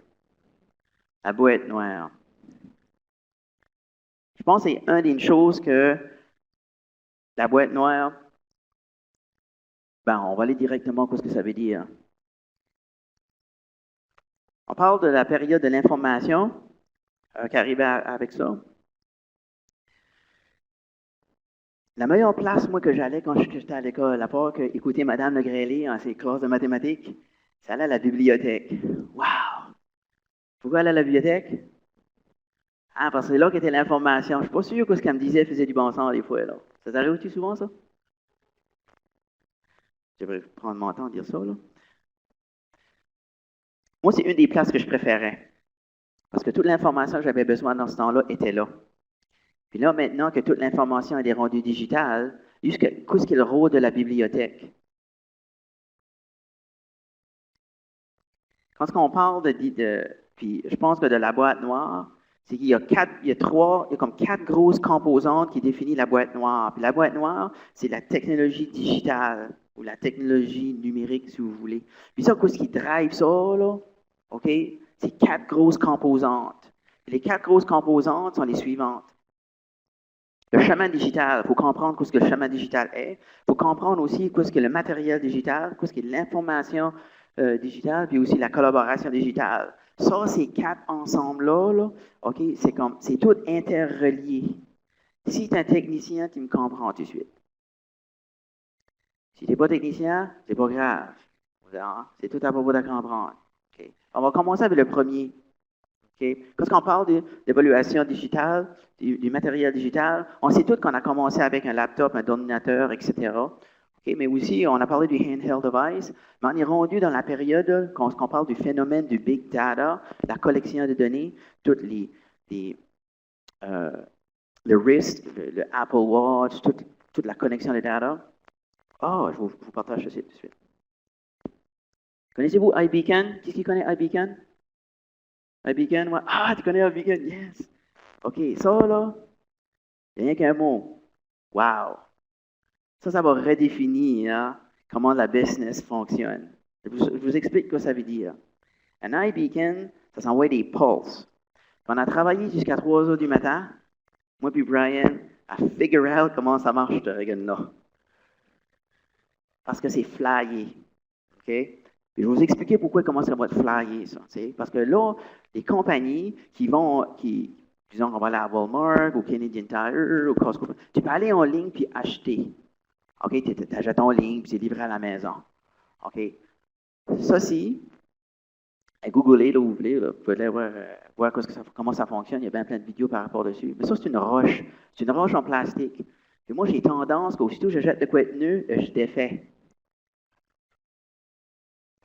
La boîte noire. Je pense que c'est une des choses que la boîte noire, on va aller directement à ce que ça veut dire. On parle de la période de l'information qui arrivait avec ça. La meilleure place, moi, que j'allais quand j'étais à l'école, à part écouter Mme Legrellet en ses classes de mathématiques, c'est aller à la bibliothèque. Wow! Pourquoi aller à la bibliothèque? Parce que c'est là qu'était l'information. Je ne suis pas sûr que ce qu'elle me disait faisait du bon sens des fois. Là. Ça t'arrive-tu souvent, ça? Je devrais prendre mon temps à dire ça, là. Moi, c'est une des places que je préférais. Parce que toute l'information que j'avais besoin dans ce temps-là était là. Puis là, maintenant que toute l'information est rendue digitale, qu'est-ce qu'est le rôle de la bibliothèque? Quand on parle Puis je pense que de la boîte noire, c'est qu'il y a comme quatre grosses composantes qui définissent la boîte noire. Puis la boîte noire, c'est la technologie digitale ou la technologie numérique, si vous voulez. Puis ça, qu'est-ce qui drive ça, là? OK? C'est quatre grosses composantes. Et les quatre grosses composantes sont les suivantes. Le chemin digital, il faut comprendre ce que le chemin digital est. Il faut comprendre aussi ce que le matériel digital, ce que l'information digitale, puis aussi la collaboration digitale. Ça, ces quatre ensembles-là, là, OK, c'est tout interrelié. Si tu es un technicien, tu me comprends tout de suite. Si tu n'es pas technicien, c'est pas grave. C'est tout à propos de comprendre. Okay. On va commencer avec le premier. Okay. Quand on parle d'évaluation digitale, du matériel digital, on sait tous qu'on a commencé avec un laptop, un ordinateur, etc. Okay. Mais aussi, on a parlé du handheld device, mais on est rendu dans la période quand on parle du phénomène du big data, la collection de données, toutes le wrist, le Apple Watch, toute la connexion de data. Je vous partage ceci tout de suite. Connaissez-vous iBeacon? Qui connaît iBeacon? iBeacon, ouais. Ah, tu connais iBeacon? Yes! OK, ça, là, il n'y a rien qu'un mot. Wow! Ça va redéfinir comment la business fonctionne. Je vous explique ce que ça veut dire. Un iBeacon, ça s'envoie des pulses. On a travaillé jusqu'à 3 heures du matin, moi puis Brian, à figure out comment ça marche, ce là. Parce que c'est flyé. OK? Puis je vais vous expliquer comment ça va être flyé, ça. Parce que là, les compagnies disons qu'on va aller à Walmart, ou Canadian Tire, ou Costco, tu peux aller en ligne puis acheter. OK? Tu achètes en ligne puis c'est livré à la maison. OK? Ça, googlez là où vous voulez, là, vous pouvez aller voir comment ça fonctionne. Il y a bien plein de vidéos par rapport dessus. Mais ça, c'est une roche. C'est une roche en plastique. Et moi, j'ai tendance qu'aussitôt je jette de quoi être nu, je défais.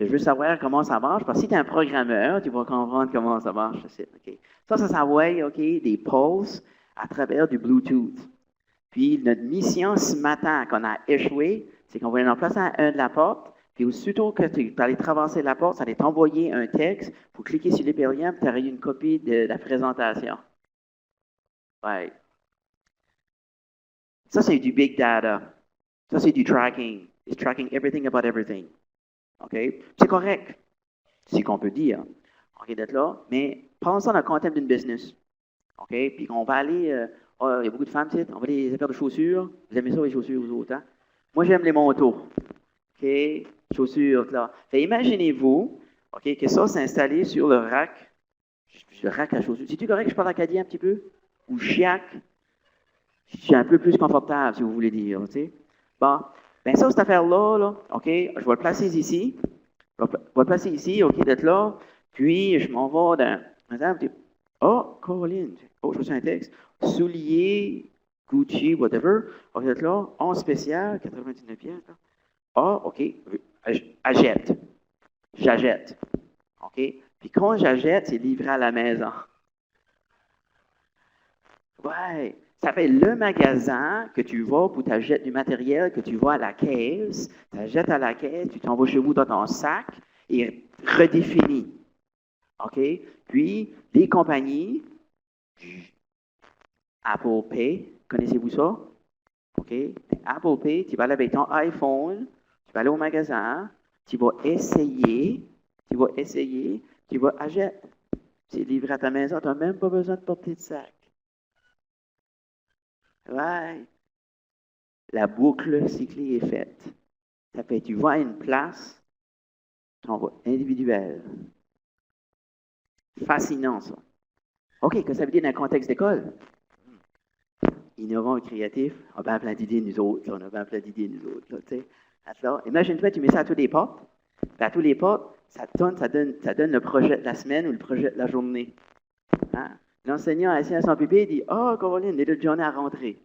Je veux savoir comment ça marche, parce que si tu es un programmeur, tu vas comprendre comment ça marche. Okay. Ça s'envoie des pulses à travers du Bluetooth. Puis notre mission ce matin qu'on a échoué, c'est qu'on va aller en place à un de la porte, puis aussitôt que tu allais traverser la porte, ça allait t'envoyer un texte pour cliquer sur l'hyperlien, puis tu aurais une copie de la présentation. Ouais. Ça, c'est du big data. Ça, c'est du tracking. It's tracking everything about everything. OK? C'est correct, c'est qu'on peut dire. OK, d'être là, mais pensons dans le contexte d'une business. OK? Puis on va aller, il y a beaucoup de femmes, on va aller les affaires de chaussures. Vous aimez ça, les chaussures, vous autres, hein? Moi, j'aime les manteaux. OK? Chaussures, là. Fait imaginez-vous, OK, que ça, c'est installé sur le rack à chaussures. C'est-tu correct que je parle acadien un petit peu? Ou chiac? Je suis un peu plus confortable, si vous voulez dire, tu sais. Bon. Bien, ça, cette affaire-là, là, OK, je vais le placer ici. Je vais le placer ici, OK, d'être là. Puis, je m'en vais dans... Oh, Colin. Oh, je reçois un texte. Souliers, Gucci, whatever. OK, d'être là. En spécial, 99 pièces. OK. J'achète. OK. Puis, quand j'achète, c'est livré à la maison. Ouais. Ça fait le magasin que tu vas pour t'achètes du matériel, que tu vas à la caisse, tu achètes à la caisse, tu t'en vas chez vous dans ton sac et redéfini. OK? Puis, les compagnies, Apple Pay, connaissez-vous ça? OK? Apple Pay, tu vas aller avec ton iPhone, tu vas aller au magasin, tu vas essayer, tu vas acheter. C'est livré à ta maison, tu n'as même pas besoin de porter de sac. Ouais. La boucle cyclée est faite. Ça fait, tu vas à une place, on va individuel. Fascinant, ça. OK, qu'est-ce que ça veut dire dans un contexte d'école? Innovant et créatif, on a bien plein d'idées, nous autres. Imagine-toi, tu mets ça à tous les portes. Puis à tous les portes, ça donne le projet de la semaine ou le projet de la journée. Hein? L'enseignant assis à son pupitre, dit « Oh, Caroline, les 2 journées à rentrer.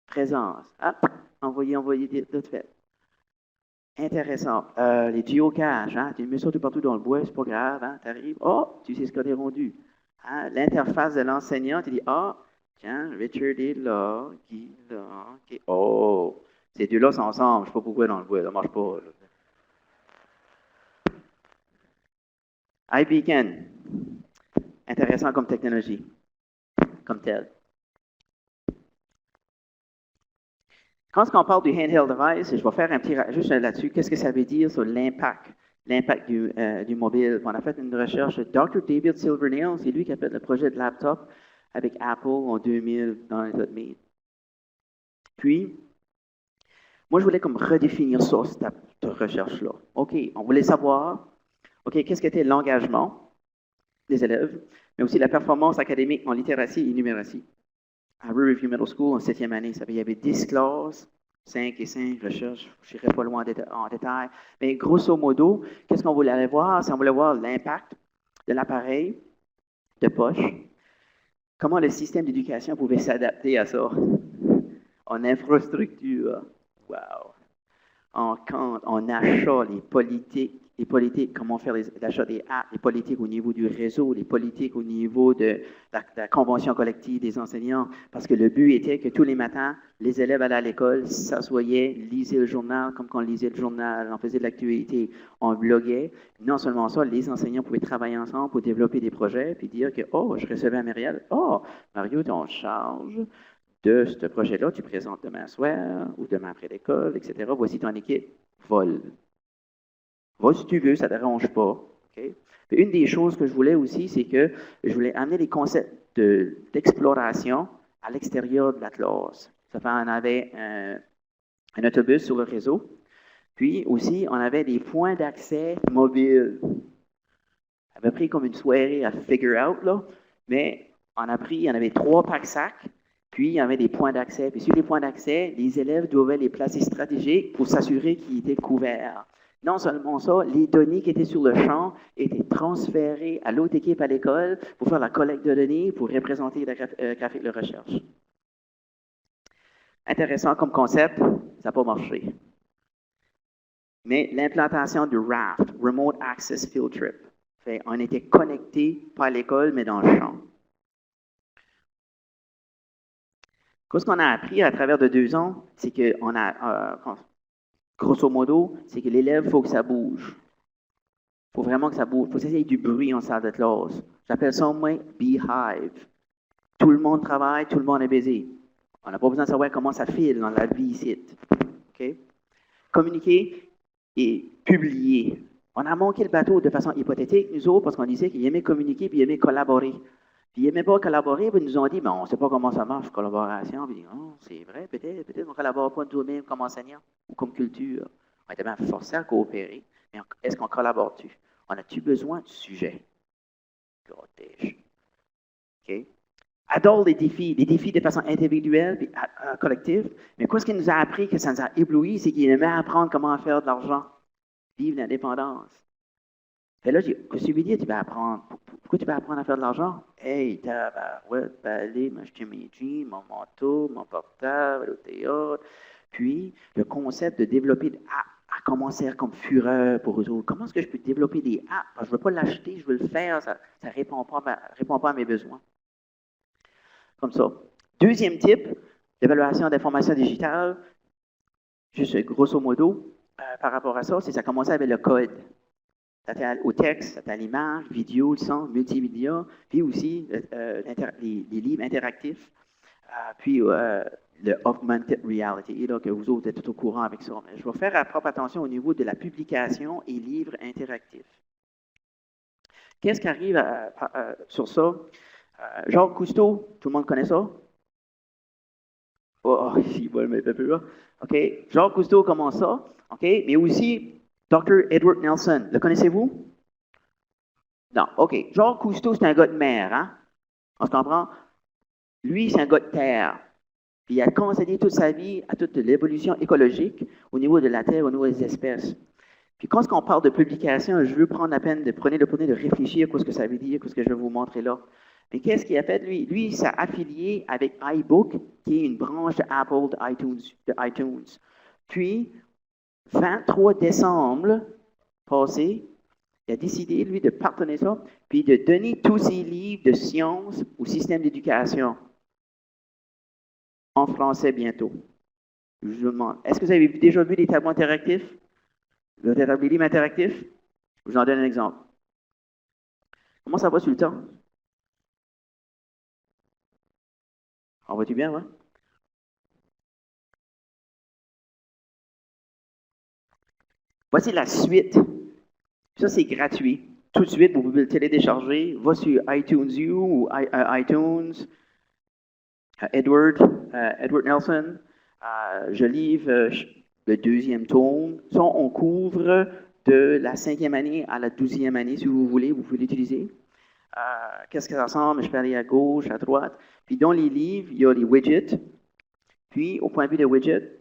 Présence. Ah, envoyer, tout fait. » Intéressant. Les géocaches, hein? Tu le mets ça tout partout dans le bois, c'est pas grave, hein? Tu arrives, tu sais ce qu'on est rendu. Hein? L'interface de l'enseignant, tu dis, tiens, Richard est là, Guy là, OK. Oh, ces deux-là sont ensemble, je ne sais pas pourquoi dans le bois, ça ne marche pas. Là. iBeacon. intéressant comme technologie, comme tel. Quand on parle du handheld device, je vais faire un petit juste là-dessus, qu'est-ce que ça veut dire sur l'impact du mobile. On a fait une recherche, Dr. David Silvernail, c'est lui qui a fait le projet de laptop avec Apple en 2000 dans les autres mails. Puis, moi, je voulais comme redéfinir ça, cette recherche-là. OK, on voulait savoir, OK, qu'est-ce qu'était l'engagement des élèves, mais aussi la performance académique en littératie et numératie. À Riverview Middle School, en 7e année, il y avait 10 classes, 5 et 5 recherches, je n'irai pas loin en détail, mais grosso modo, qu'est-ce qu'on voulait aller voir? C'est on voulait voir l'impact de l'appareil de poche, comment le système d'éducation pouvait s'adapter à ça, en infrastructure, wow, en achat, les politiques, comment faire l'achat des apps, les politiques au niveau du réseau, les politiques au niveau de la convention collective des enseignants, parce que le but était que tous les matins, les élèves allaient à l'école, s'assoyaient, lisaient le journal, comme quand on lisait le journal, on faisait de l'actualité, on bloguait. Non seulement ça, les enseignants pouvaient travailler ensemble pour développer des projets, puis dire que, oh, je recevais un Marielle, oh, Mario, tu es en charge de ce projet-là, tu présentes demain soir ou demain après l'école, etc. Voici ton équipe, vole. Va si tu veux, ça ne te dérange pas. Okay? Une des choses que je voulais aussi, c'est que je voulais amener les concepts d'exploration à l'extérieur de la classe. Ça fait on avait un autobus sur le réseau, puis aussi on avait des points d'accès mobiles. Ça avait pris comme une soirée à figure out, là, mais on a pris, il y en avait 3 pack-sacs, puis il y avait des points d'accès. Puis sur les points d'accès, les élèves devaient les placer stratégiques pour s'assurer qu'ils étaient couverts. Non seulement ça, les données qui étaient sur le champ étaient transférées à l'autre équipe à l'école pour faire la collecte de données, pour représenter le graphique de recherche. Intéressant comme concept, ça n'a pas marché. Mais l'implantation du RAFT, Remote Access Field Trip, fait, on était connectés, pas à l'école, mais dans le champ. Ce qu'on a appris à travers de 2 ans, c'est qu'on a, grosso modo, c'est que l'élève, il faut que ça bouge. Il faut vraiment que ça bouge. Il faut que ça ait du bruit en salle de classe. J'appelle ça, moi, beehive. Tout le monde travaille, tout le monde est baisé. On n'a pas besoin de savoir comment ça file dans la vie ici. Okay? Communiquer et publier. On a manqué le bateau de façon hypothétique, nous autres, parce qu'on disait qu'ils aimaient communiquer et ils aimaient collaborer. Puis ils n'aimaient pas collaborer, puis ils nous ont dit, mais on ne sait pas comment ça marche, collaboration. Puis ils disent, oh, c'est vrai, peut-être on ne collabore pas nous-mêmes comme enseignants ou comme culture. On est tellement forcés à coopérer, mais est-ce qu'on collabore-tu? On a-tu besoin du sujet? OK? Adore les défis de façon individuelle et collective, mais quoi ce qui nous a appris, que ça nous a ébloui, c'est qu'il aimait apprendre comment faire de l'argent, vivre l'indépendance. Et là, je dis, qu'est-ce que tu veux dire, tu vas apprendre? Pourquoi tu vas apprendre à faire de l'argent? Hey, ouais, aller m'acheter mes jeans, mon manteau, mon portable, au théâtre. Puis, le concept de développer des apps a commencé comme fureur pour eux autres. Comment est-ce que je peux développer des apps? Parce que je ne veux pas l'acheter, je veux le faire, ça ne répond pas à mes besoins. Comme ça. Deuxième type, l'évaluation d'information digitale, juste grosso modo, par rapport à ça, c'est ça a commencé avec le code. Au texte, à l'image, vidéo, le son, multimédia, puis aussi les livres interactifs, puis le augmented reality, et là, que vous autres êtes tout au courant avec ça. Mais je vais faire propre attention au niveau de la publication et livres interactifs. Qu'est-ce qui arrive sur ça? Jacques Cousteau, tout le monde connaît ça? Oh, il va le mettre un peu là. OK. Jacques Cousteau commence ça. OK. Mais aussi, Dr. Edward Nelson, le connaissez-vous? Non, OK. Jacques Cousteau, c'est un gars de mer, hein? On se comprend? Lui, c'est un gars de terre. Puis il a conseillé toute sa vie à toute l'évolution écologique au niveau de la terre, au niveau des espèces. Puis quand on parle de publication, je veux prendre la peine de réfléchir à ce que ça veut dire, à ce que je vais vous montrer là. Mais qu'est-ce qu'il a fait, lui? Lui, il s'est affilié avec iBook, qui est une branche d'Apple d'iTunes. Puis, 23 décembre passé, il a décidé, lui, de partenir ça, puis de donner tous ses livres de sciences au système d'éducation en français bientôt. Je vous demande, est-ce que vous avez déjà vu des tableaux interactifs? Des livres interactifs? Je vous en donne un exemple. Comment ça va sur le temps? On va-tu bien, ouais? Voici la suite. Ça, c'est gratuit. Tout de suite, vous pouvez le télécharger. Va sur iTunes U ou iTunes. Edward Nelson. Je livre le deuxième tome. Ça, on couvre de la 5e année à la 12e année, si vous voulez. Vous pouvez l'utiliser. Qu'est-ce que ça ressemble? Je peux aller à gauche, à droite. Puis dans les livres, il y a les widgets. Puis, au point de vue des widgets,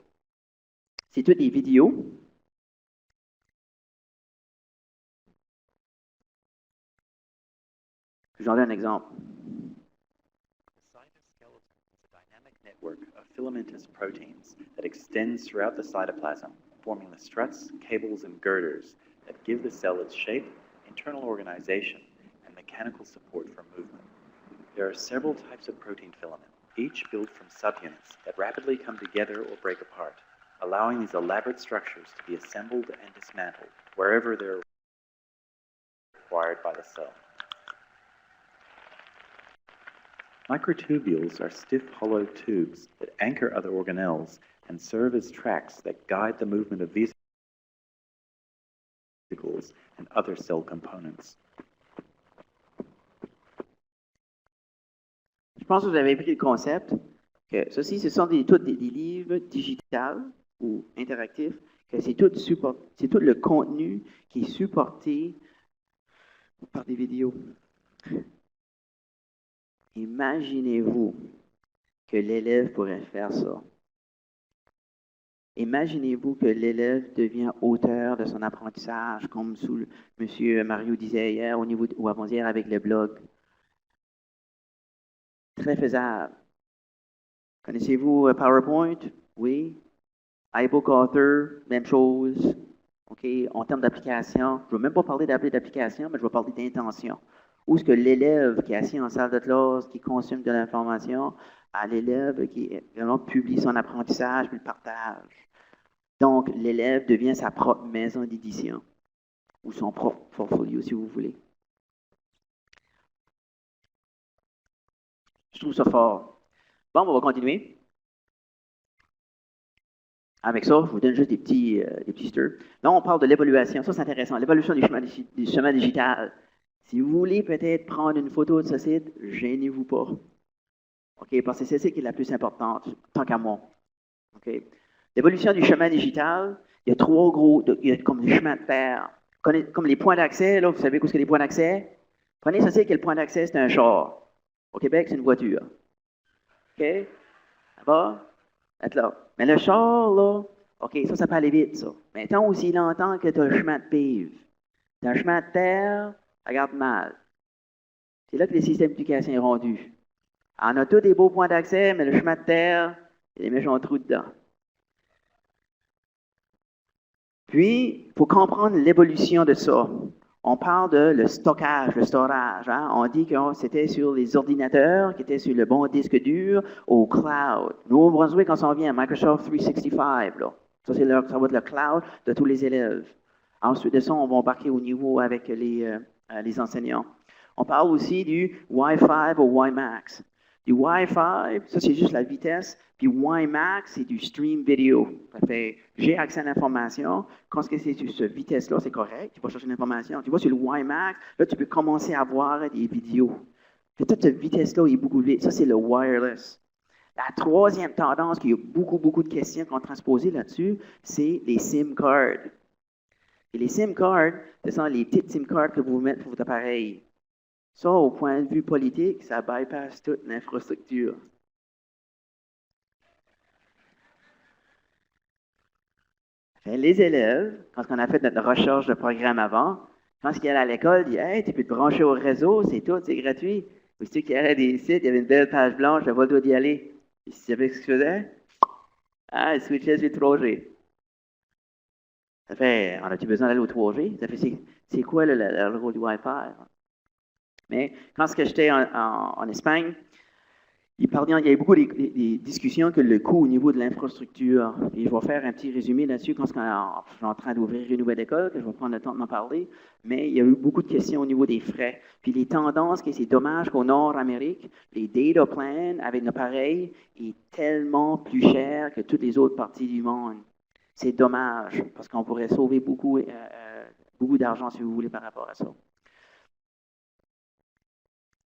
c'est toutes des vidéos. J'en donne un exemple. The cytoskeleton is a dynamic network of filamentous proteins that extends throughout the cytoplasm, forming the struts, cables, and girders that give the cell its shape, internal organization, and mechanical support for movement. There are several types of protein filament, each built from subunits that rapidly come together or break apart, allowing these elaborate structures to be assembled and dismantled wherever they're required by the cell. Microtubules are stiff, hollow tubes that anchor other organelles and serve as tracks that guide the movement of vesicles and other cell components. Je pense que vous avez pris le concept que ceci, ce sont tous des livres digitaux ou interactifs, que c'est tout le contenu qui est supporté par des vidéos. Imaginez-vous que l'élève pourrait faire ça. Imaginez-vous que l'élève devient auteur de son apprentissage, comme M. Mario disait hier ou avant-hier avec le blog. Très faisable. Connaissez-vous PowerPoint? Oui. iBook Author, même chose. OK? En termes d'application, je ne vais même pas parler d'application, mais je vais parler d'intention. Où est-ce que l'élève qui est assis en salle de classe, qui consomme de l'information, à l'élève qui vraiment publie son apprentissage puis le partage. Donc, l'élève devient sa propre maison d'édition ou son propre portfolio, si vous voulez. Je trouve ça fort. Bon, on va continuer. Avec ça, je vous donne juste des petits stirs. Là, on parle de l'évaluation. Ça, c'est intéressant. L'évaluation du chemin digital. Si vous voulez peut-être prendre une photo de ce site, gênez-vous pas. OK? Parce que c'est celle qui est la plus importante, tant qu'à moi. OK? L'évolution du chemin digital, il y a trois gros, il y a comme des chemins de fer. Comme les points d'accès, là, vous savez où est-ce qu'il y a les points d'accès? Prenez ce site que le point d'accès, c'est un char. Au Québec, c'est une voiture. OK? Là-bas, être là. Mais le char, là, OK, ça peut aller vite, ça. Mais tant aussi longtemps que tu as le chemin de pave. Tu as un chemin de terre, regarde mal. C'est là que les systèmes d'éducation est rendu. On a tous des beaux points d'accès, mais le chemin de terre, il y a des méchants trous dedans. Puis, il faut comprendre l'évolution de ça. On parle de le stockage, le storage. Hein? On dit que c'était sur les ordinateurs, qui étaient sur le bon disque dur, au cloud. Nous, au Brunswick, on s'en vient à Microsoft 365. Là. Ça va être le cloud de tous les élèves. Ensuite de ça, on va embarquer au niveau avec les enseignants. On parle aussi du Wi-Fi ou WiMAX. Du Wi-Fi, ça c'est juste la vitesse, puis WiMAX, c'est du stream vidéo. Ça fait, j'ai accès à l'information, quand c'est sur cette vitesse-là, c'est correct, tu vas chercher l'information. Tu vas sur le WiMAX, là tu peux commencer à voir des vidéos. Puis toute cette vitesse-là est beaucoup vite. Ça c'est le wireless. La troisième tendance, qu'il y a beaucoup de questions qu'on transposées là-dessus, c'est les SIM cards. Et les SIM cards, ce sont les petites SIM cards que vous mettez sur votre appareil. Ça, au point de vue politique, ça bypasse toute l'infrastructure. Les élèves, quand on a fait notre recherche de programme avant, quand ils allaient à l'école, ils disaient « Hey, tu peux te brancher au réseau, c'est tout, c'est gratuit. » Puis ceux qui allaient à des sites, il y avait une belle page blanche, j'avais pas le droit d'y aller. Puis tu savais ce qu'ils faisaient? Ah, ils switchaient sur le 3G. Ça fait, on a-tu besoin d'aller au 3G? Ça fait, c'est quoi le rôle du Wi-Fi? Mais quand j'étais en Espagne, il y a eu beaucoup des discussions que le coût au niveau de l'infrastructure. Et je vais faire un petit résumé là-dessus quand je suis en train d'ouvrir une nouvelle école, que je vais prendre le temps de m'en parler. Mais il y a eu beaucoup de questions au niveau des frais. Puis les tendances, que c'est dommage qu'au Nord-Amérique, les data plans avec nos appareils est tellement plus cher que toutes les autres parties du monde. C'est dommage, parce qu'on pourrait sauver beaucoup d'argent, si vous voulez, par rapport à ça.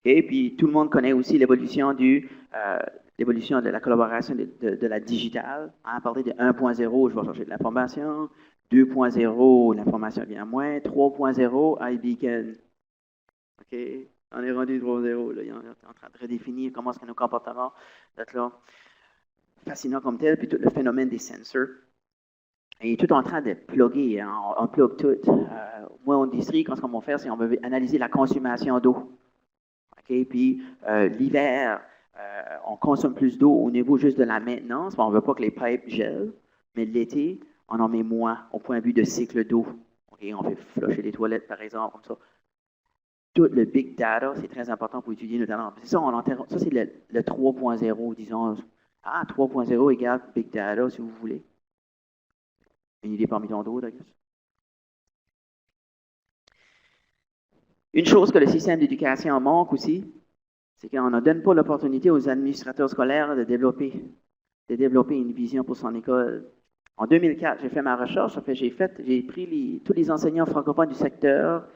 Et puis, tout le monde connaît aussi l'évolution de la collaboration de la digitale. On a parlé de 1.0, je vais chercher de l'information. 2.0, l'information vient à moi. 3.0, iBeacon. OK? On est rendu 3.0. On est en train de redéfinir comment est-ce que nos comportements d'être là. Fascinant comme tel, puis tout le phénomène des sensors. Et tout en train de plugger, hein, on plug tout. Moi, on distribue, quand ce qu'on va faire, c'est qu'on veut analyser la consommation d'eau. Okay? Puis l'hiver, on consomme plus d'eau au niveau juste de la maintenance. On ne veut pas que les pipes gèlent, mais l'été, on en met moins au point de vue de cycle d'eau. Okay? On fait flusher les toilettes, par exemple, comme ça. Tout le big data, c'est très important pour étudier nos talents. C'est ça, ça c'est le 3.0, disons. 3.0 égale big data, si vous voulez. Une idée parmi tant d'autres, I guess. Une chose que le système d'éducation manque aussi, c'est qu'on ne donne pas l'opportunité aux administrateurs scolaires de développer une vision pour son école. En 2004, j'ai fait ma recherche, j'ai pris tous les enseignants francophones du secteur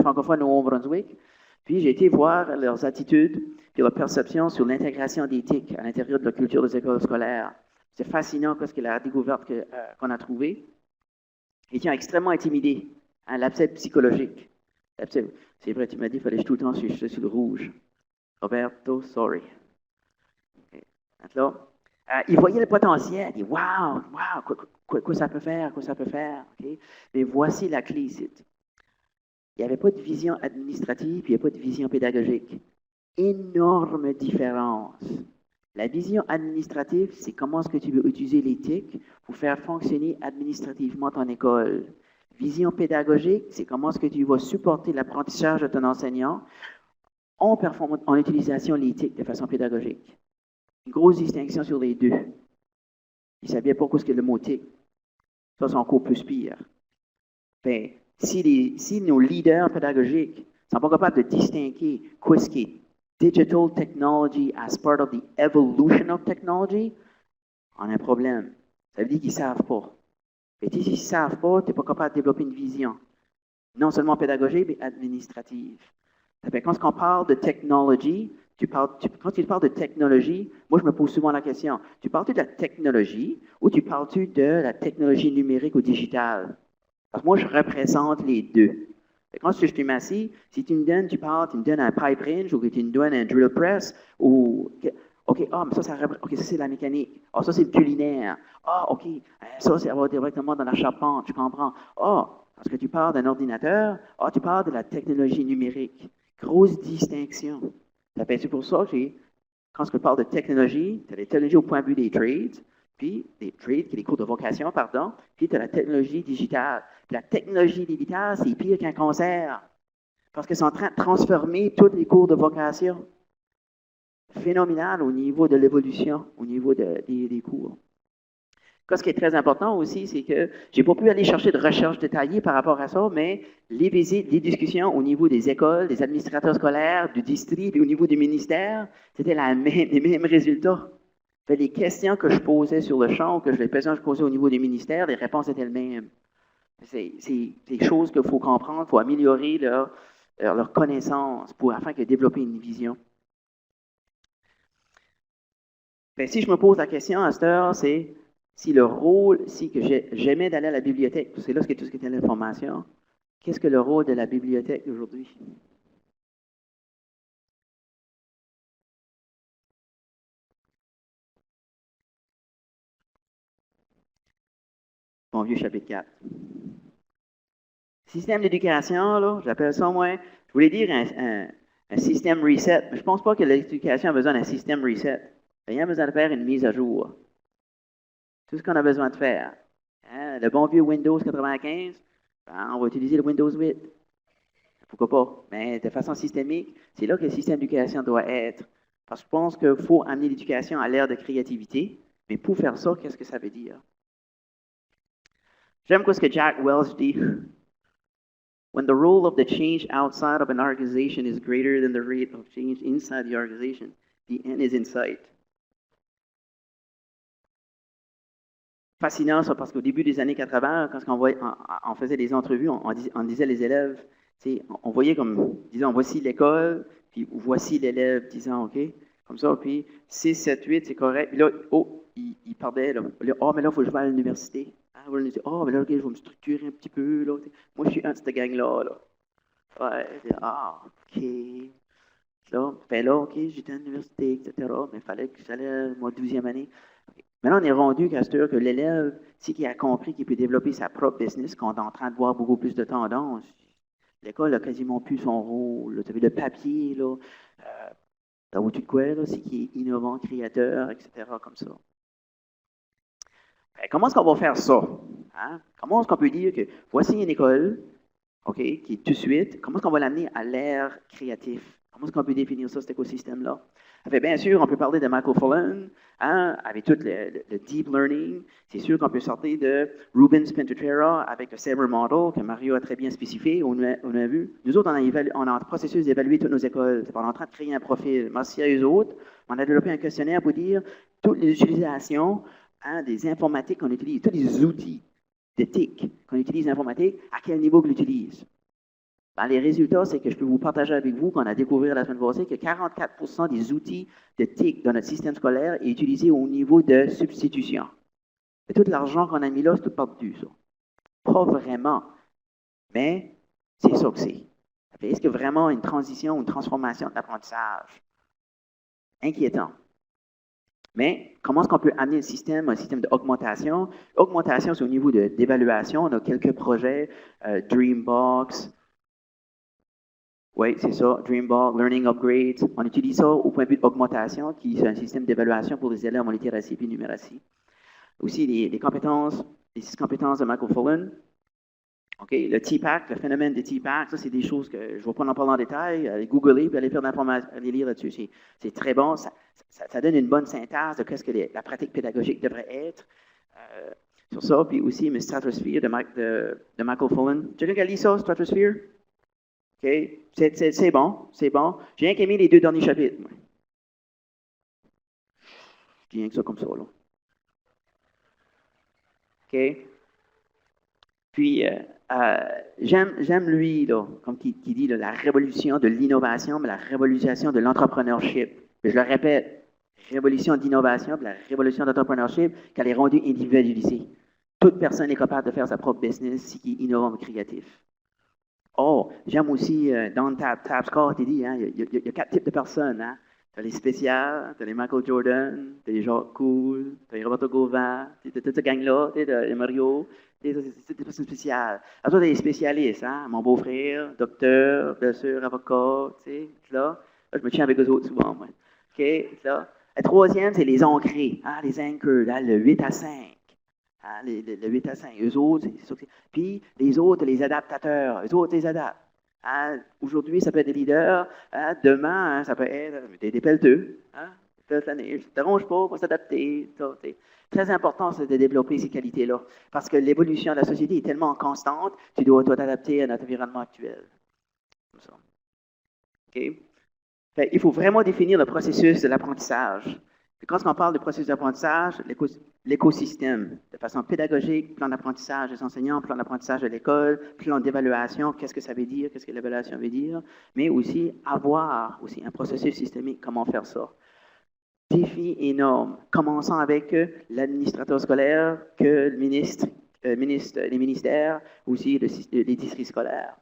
francophone au Nouveau-Brunswick, puis j'ai été voir leurs attitudes et leurs perceptions sur l'intégration d'éthique à l'intérieur de la culture des écoles scolaires. C'est fascinant ce que la découverte qu'on a trouvée. Ils étaient extrêmement intimidés, l'abcès psychologique. C'est vrai, tu m'as dit qu'il fallait que je tout le temps sur le rouge. Roberto, sorry. Okay. Ils voyaient le potentiel. Ils disaient, wow, quoi ça peut faire, Okay? Mais voici la clé ici. Il n'y avait pas de vision administrative, puis il n'y a pas de vision pédagogique. Énorme différence. La vision administrative, c'est comment est-ce que tu veux utiliser l'éthique pour faire fonctionner administrativement ton école. Vision pédagogique, c'est comment est-ce que tu vas supporter l'apprentissage de ton enseignant en utilisation de l'éthique de façon pédagogique. Une grosse distinction sur les deux. Ils ne savaient pas ce que le mot éthique. Ça, c'est encore plus pire. Ben, si nos leaders pédagogiques ne sont pas capables de distinguer ce qui est digital technology as part of the evolution of technology, on a un problème. Ça veut dire qu'ils ne savent pas. Et s'ils ne savent pas, tu n'es pas capable de développer une vision. Non seulement pédagogique, mais administrative. Quand on parle de technology, quand tu parles de technologie, moi je me pose souvent la question, tu parles-tu de la technologie ou tu parles-tu de la technologie numérique ou digitale? Parce que moi je représente les deux. Quand je suis assis, si tu me donnes un pipe wrench ou que tu me donnes un drill press ou OK, mais ça c'est la mécanique. Ça c'est le culinaire. OK, ça va directement dans la charpente, tu comprends. Parce que tu parles d'un ordinateur, tu parles de la technologie numérique. Grosse distinction. C'est pour ça que quand je parle de technologie, tu as les technologies au point de vue des trades, puis des trades, qui est les cours de vocation, pardon, puis tu as la technologie digitale. Puis la technologie digitale, c'est pire qu'un concert. Parce qu'ils sont en train de transformer tous les cours de vocation. Phénoménal au niveau de l'évolution, au niveau des cours. Ce qui est très important aussi, c'est que je n'ai pas pu aller chercher de recherche détaillée par rapport à ça, mais les visites, les discussions au niveau des écoles, des administrateurs scolaires, du district et au niveau du ministère, c'était les mêmes résultats. Les questions que je posais sur le champ, les questions que je posais au niveau des ministères, les réponses étaient les mêmes. C'est des choses qu'il faut comprendre, il faut améliorer leur connaissance afin de développer une vision. Si je me pose la question à cette heure, c'est si le rôle, que j'aimais d'aller à la bibliothèque, c'est là tout ce qui était l'information, qu'est-ce que le rôle de la bibliothèque aujourd'hui? Mon vieux chapitre 4. Système d'éducation, là, j'appelle ça, moi, je voulais dire un système reset, mais je ne pense pas que l'éducation a besoin d'un système reset. Il y a besoin de faire une mise à jour. Tout ce qu'on a besoin de faire. Le bon vieux Windows 95, on va utiliser le Windows 8. Pourquoi pas? Mais de façon systémique, c'est là que le système d'éducation doit être. Parce que je pense qu'il faut amener l'éducation à l'ère de créativité. Mais pour faire ça, qu'est-ce que ça veut dire? J'aime ce que Jack Welch dit. When the role of the change outside of an organization is greater than the rate of change inside the organization, the end is in sight. Fascinant ça, parce qu'au début des années 80, quand on faisait des entrevues, on disait les élèves, on voyait comme, disons, voici l'école, puis voici l'élève disant, OK, comme ça, puis 6, 7, 8, c'est correct. Puis là, il parlait, là, mais là, il faut que je vais à l'université. Mais là, OK, je vais me structurer un petit peu. Là. Moi, je suis un de cette gang-là. Là. Ouais, OK. Là, OK, j'étais à l'université, etc. Mais il fallait que j'allais, moi, 12e année. Okay. Maintenant, on est rendu que l'élève, qui a compris qu'il peut développer sa propre business, qu'on est en train de voir beaucoup plus de tendances. L'école a quasiment plus son rôle. Tu avais le papier, là. T'as au-dessus de quoi, là, c'est qui est innovant, créateur, etc., comme ça. Comment est-ce qu'on va faire ça? Hein? Comment est-ce qu'on peut dire que voici une école, OK, qui est tout de suite, comment est-ce qu'on va l'amener à l'ère créative? Comment est-ce qu'on peut définir ça, cet écosystème-là? Bien sûr, on peut parler de Michael Fullan, hein, avec tout le deep learning. C'est sûr qu'on peut sortir de Rubens Pinterera avec le Sabre Model, que Mario a très bien spécifié, on a vu. Nous autres, on a un processus d'évaluer toutes nos écoles. On est en train de créer un profil. Merci à eux autres. On a développé un questionnaire pour dire toutes les utilisations des informatiques qu'on utilise, tous les outils de TIC qu'on utilise en informatique, à quel niveau qu'on l'utilise. Les résultats, c'est que je peux vous partager avec vous, qu'on a découvert la semaine passée, que 44% des outils de TIC dans notre système scolaire est utilisé au niveau de substitution. Et tout l'argent qu'on a mis là, c'est tout par-dessus, ça. Pas vraiment. Mais c'est ça que c'est. Est-ce que vraiment une transition, une transformation de l'apprentissage? Inquiétant. Mais comment est-ce qu'on peut amener un système d'augmentation? Augmentation, c'est au niveau d'évaluation. On a quelques projets, Dreambox. Oui, c'est ça, Dreambox, Learning Upgrades. On utilise ça au point de vue d'augmentation, qui est un système d'évaluation pour les élèves en littératie et numératie. Aussi, les compétences, les 6 compétences de Michael Fullan. OK, le TPAC, le phénomène des TPAC, ça, c'est des choses que je ne vais pas en parler en détail. Allez googler puis allez faire d'informations, allez lire là-dessus. C'est très bon. Ça donne une bonne synthèse de ce que la pratique pédagogique devrait être. Sur ça, puis aussi une Stratosphere de Michael Fullan. Quelqu'un qui a lu ça, Stratosphere? OK, c'est bon, c'est bon. J'ai rien qu'aimé les 2 derniers chapitres. Je dis rien que ça comme ça, là. OK? Puis, j'aime lui, là, comme qui dit, là, la révolution de l'innovation, mais la révolution de l'entrepreneurship. Je le répète, révolution d'innovation, la révolution d'entrepreneurship, qu'elle est rendue individualisée. Toute personne est capable de faire sa propre business, ce qui est innovant et créatif. Oh, j'aime aussi, dans Tab Scott, il dit, hein, il y a 4 types de personnes. Hein. Tu as les spéciales, tu as les Michael Jordan, tu as les gens cool, tu as les Roberto Govan, tu as toute cette gang-là, tu as les Mario, c'est des personnes spéciales. Alors, toi, tu as les spécialistes, hein, mon beau-frère, docteur, bien sûr, avocat, tu sais, là. Je me tiens avec eux autres souvent, moi. OK, là. La troisième, c'est les ancrés, hein, les anchors, là, le 8 à 5. Hein, le 8 à 5. Eux autres, c'est ça. Puis, les autres, les adaptateurs, eux autres, les adaptent. Hein, aujourd'hui, ça peut être des leaders. Hein, demain, hein, ça peut être des pelleteux. Hein, je ne te dérange pas pour s'adapter. Très important, c'est de développer ces qualités-là. Parce que l'évolution de la société est tellement constante, tu dois t'adapter à notre environnement actuel. Comme ça. OK? Fait, il faut vraiment définir le processus de l'apprentissage. Quand on parle de processus d'apprentissage, l'écosystème, de façon pédagogique, plan d'apprentissage des enseignants, plan d'apprentissage de l'école, plan d'évaluation, qu'est-ce que ça veut dire, qu'est-ce que l'évaluation veut dire, mais aussi avoir aussi un processus systémique, comment faire ça. Défi énorme, commençant avec l'administrateur scolaire, que les ministères, aussi les districts scolaires.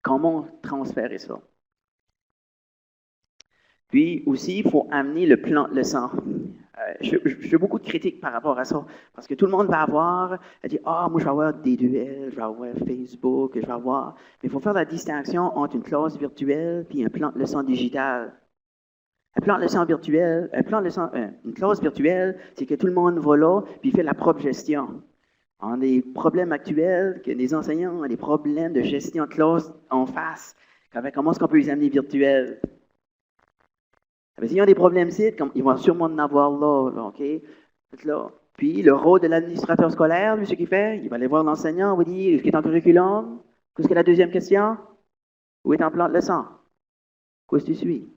Comment transférer ça? Puis aussi, il faut amener le plan de leçon. Je fais beaucoup de critiques par rapport à ça, parce que tout le monde va avoir, dire, moi je vais avoir des duels, je vais avoir Facebook, je vais avoir... Mais il faut faire la distinction entre une classe virtuelle et un plan de leçon digital. Un plan de leçon virtuel, une classe virtuelle, c'est que tout le monde va là, puis fait la propre gestion. On a des problèmes actuels, que les enseignants ont des problèmes de gestion de classe en face. Comment est-ce qu'on peut les amener virtuels? Mais s'ils ont des problèmes ici, ils vont sûrement en avoir là, OK? Là. Puis, le rôle de l'administrateur scolaire, lui, ce qu'il fait, il va aller voir l'enseignant, il va dire, est-ce qu'il est en curriculum? Qu'est-ce que la deuxième question? Où est en plan de leçon? Qu'est-ce que tu suis?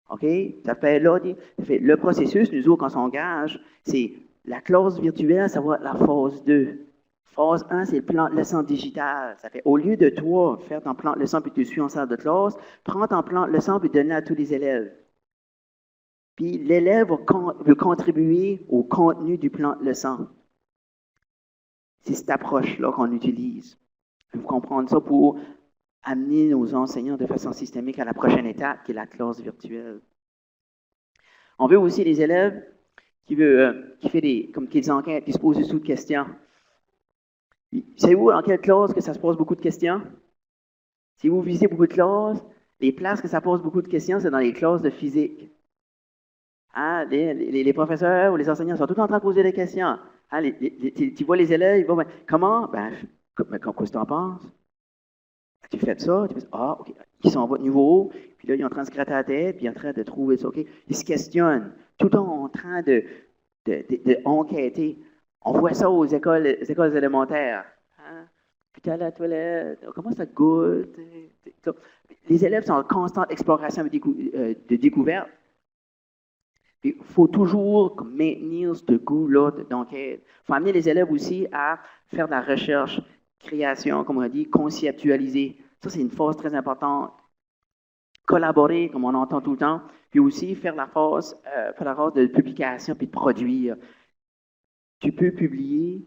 OK? Ça fait là, le processus, nous autres, quand on s'engage, c'est la classe virtuelle, ça va être la phase 2. Phase 1, c'est le plan de leçon digital. Ça fait, au lieu de toi faire ton plan de leçon puis tu suis en salle de classe, prends ton plan de leçon puis donne-le à tous les élèves. Puis l'élève va contribuer au contenu du plan de leçon. C'est cette approche-là qu'on utilise. Vous comprenez ça pour amener nos enseignants de façon systémique à la prochaine étape, qui est la classe virtuelle. On veut aussi des élèves qui fait des enquêtes, qui se posent des questions. C'est où, dans quelle classe, que ça se pose beaucoup de questions? Si vous visitez beaucoup de classes, les places que ça pose beaucoup de questions, c'est dans les classes de physique. Hein, les professeurs ou les enseignants sont tout en train de poser des questions. Hein, tu vois les élèves, ils vont, comment? Qu'est-ce que tu en penses? Tu fais ça? Tu fais, OK. Ils sont à votre niveau, puis là, ils sont en train de se gratter la tête, puis ils sont en train de trouver ça, OK? Ils se questionnent, tout en train de enquêter. On voit ça aux écoles élémentaires. Hein? Puis tu es à la toilette, comment ça goûte? Les élèves sont en constante exploration de découverte. Il faut toujours maintenir ce goût-là d'enquête. Il faut amener les élèves aussi à faire de la recherche, création, comme on a dit, conceptualiser. Ça, c'est une phase très importante. Collaborer, comme on entend tout le temps, puis aussi faire la phase de publication puis de produire. Tu peux publier,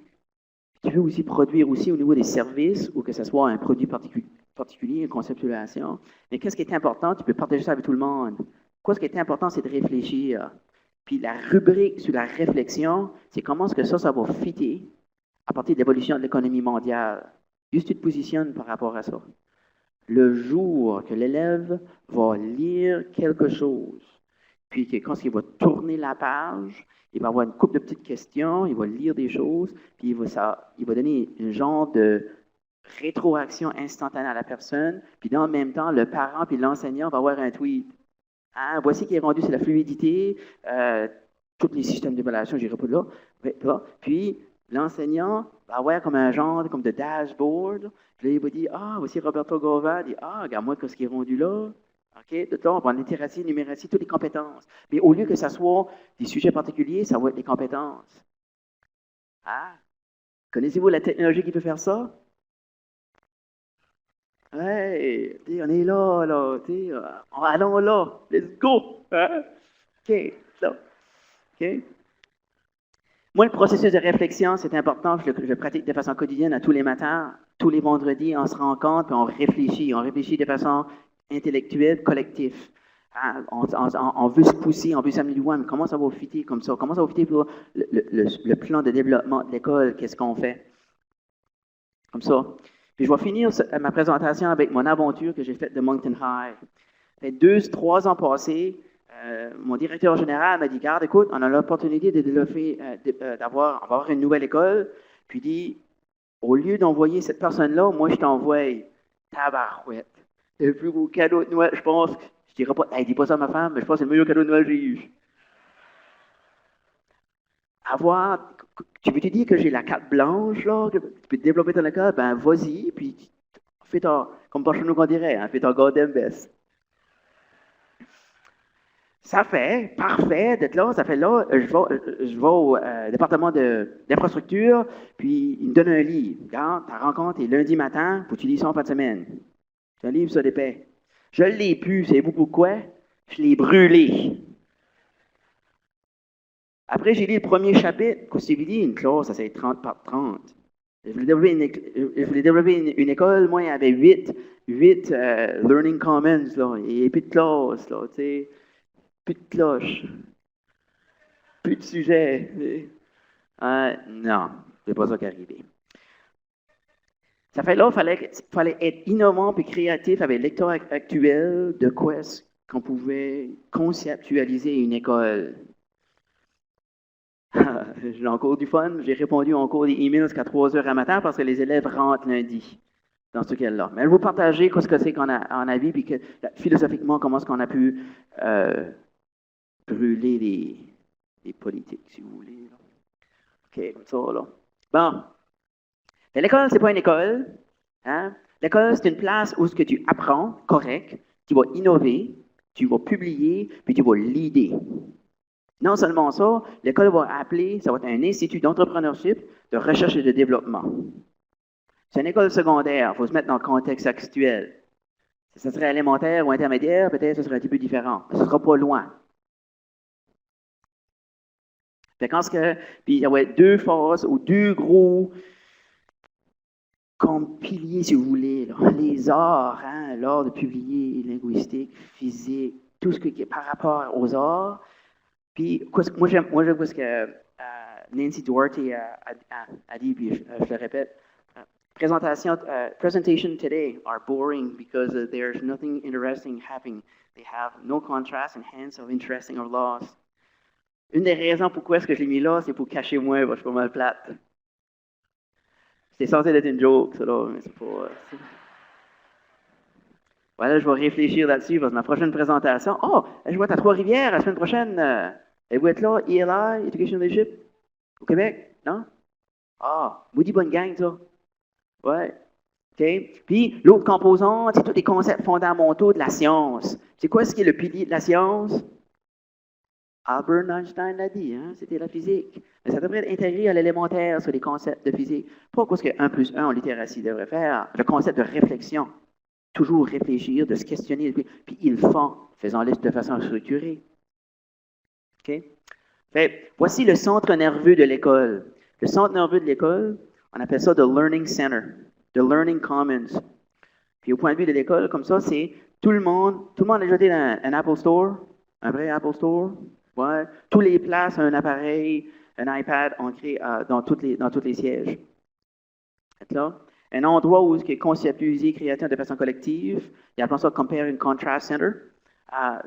tu peux aussi produire aussi au niveau des services, ou que ce soit un produit particulier, une conceptualisation. Mais qu'est-ce qui est important? Tu peux partager ça avec tout le monde. Ce qui est important, c'est de réfléchir. Puis la rubrique sur la réflexion, c'est comment est-ce que ça va fitter à partir de l'évolution de l'économie mondiale. Juste tu te positionnes par rapport à ça. Le jour que l'élève va lire quelque chose, puis que quand il va tourner la page, il va avoir une couple de petites questions, il va lire des choses, puis il va donner un genre de rétroaction instantanée à la personne, puis dans le même temps, le parent puis l'enseignant va avoir un tweet. Hein, voici qui est rendu, c'est la fluidité, tous les systèmes d'évaluation, je n'irai pas là. Puis, l'enseignant va avoir comme un genre comme de dashboard. Puis là, il va dire, voici Roberto Gova, il dit, regarde-moi ce qui est rendu là. OK, de là, on va en littératie, numératie, toutes les compétences. Mais au lieu que ça soit des sujets particuliers, ça va être les compétences. Connaissez-vous la technologie qui peut faire ça? Hey, on est là, allons là, let's go! Hein? OK, là. OK? Moi, le processus de réflexion, c'est important, je le pratique de façon quotidienne à tous les matins, tous les vendredis, on se rencontre, puis on réfléchit de façon intellectuelle, collective. Hein? On veut se pousser, on veut s'amener du mais comment ça va fitter comme ça? Comment ça va fitter pour le plan de développement de l'école? Qu'est-ce qu'on fait? Comme ça. Puis je vais finir ma présentation avec mon aventure que j'ai faite de Moncton High. Ça fait 3 ans passés, mon directeur général m'a dit, garde, écoute, on a l'opportunité de développer, d'avoir une nouvelle école. Puis il dit, au lieu d'envoyer cette personne-là, moi je t'envoie tabarouette. C'est le plus beau cadeau de Noël, je pense. Je dirais pas, dis pas ça à ma femme, mais je pense que c'est le meilleur cadeau de Noël que j'ai eu. Tu veux te dire que j'ai la carte blanche, là, que tu peux développer ton école, vas-y, puis fais comme par chez nous qu'on dirait, fais ton goddamn best. Ça fait, parfait, d'être là, ça fait là, je vais au département d'infrastructure, puis il me donne un livre. Regarde, ta rencontre est lundi matin, faut que tu lis ça en fin de semaine. C'est un livre sur l'épais. Je ne l'ai plus, savez-vous pourquoi? Je l'ai brûlé. Après, j'ai lu le premier chapitre. Qu'est-ce que tu veux dire? Une classe, ça c'est 30 par 30. Je voulais développer une école. Moi, il y avait 8 Learning Commons, là, et plus de classes, là, tu sais. Plus de cloches. Plus de sujets. Non, c'est pas ça qui est arrivé. Ça fait là, il fallait être innovant et créatif avec le lecteur actuel de quoi est-ce qu'on pouvait conceptualiser une école. J'ai encore du fun. J'ai répondu encore des emails jusqu'à 3 heures à matin parce que les élèves rentrent lundi dans ce cas-là. Mais je vais vous partager ce que c'est qu'on a vu, puis philosophiquement, comment est-ce qu'on a pu brûler les politiques, si vous voulez. Là. OK, comme ça, là. Bon. Mais l'école, c'est pas une école. Hein? L'école, c'est une place où ce que tu apprends, correct, tu vas innover, tu vas publier, puis tu vas leader. Non seulement ça, l'école va appeler, ça va être un institut d'entrepreneurship, de recherche et de développement. C'est une école secondaire, il faut se mettre dans le contexte actuel. Si ça serait élémentaire ou intermédiaire, peut-être que ce serait un petit peu différent, mais ce ne sera pas loin. Puis il y avait deux phases ou deux gros comme piliers, si vous voulez, là. Les arts, hein, l'art de publier, linguistique, physique, tout ce qui est par rapport aux arts. Puis moi j'aime ce que Nancy Duarte a dit, puis je le répète. Presentation today are boring because there's nothing interesting happening. They have no contrast and hence of interesting or lost. Une des raisons pourquoi est-ce que je l'ai mis là, c'est pour cacher moi, parce que je suis pas mal plate. C'était censé être une joke, ça là, mais c'est pas... Voilà, je vais réfléchir là-dessus parce que ma prochaine présentation... Oh, je vais être à Trois-Rivières la semaine prochaine. Et vous êtes là, ELI, Education Leadership, au Québec, non? Ah, maudit bonne gang, ça. Ouais. OK. Puis, l'autre composante, c'est tous les concepts fondamentaux de la science. C'est quoi ce qui est le pilier de la science? Albert Einstein l'a dit, hein? C'était la physique. Mais ça devrait être intégré à l'élémentaire sur les concepts de physique. Pas parce que 1 plus 1 en littératie devrait faire. Le concept de réflexion. Toujours réfléchir, de se questionner. Puis ils le font, faisant-le de façon structurée. OK? Fait, voici le centre nerveux de l'école. Le centre nerveux de l'école, on appelle ça the Learning Center, the Learning Commons. Puis au point de vue de l'école, comme ça, c'est tout le monde a déjà été dans un Apple Store, un vrai Apple Store. Ouais. Tous les places, un appareil, un iPad ancré dans tous les sièges. Là. Un endroit où il est conceptualisé, créateur de façon collective. Il appelle ça Compare and Contrast Center.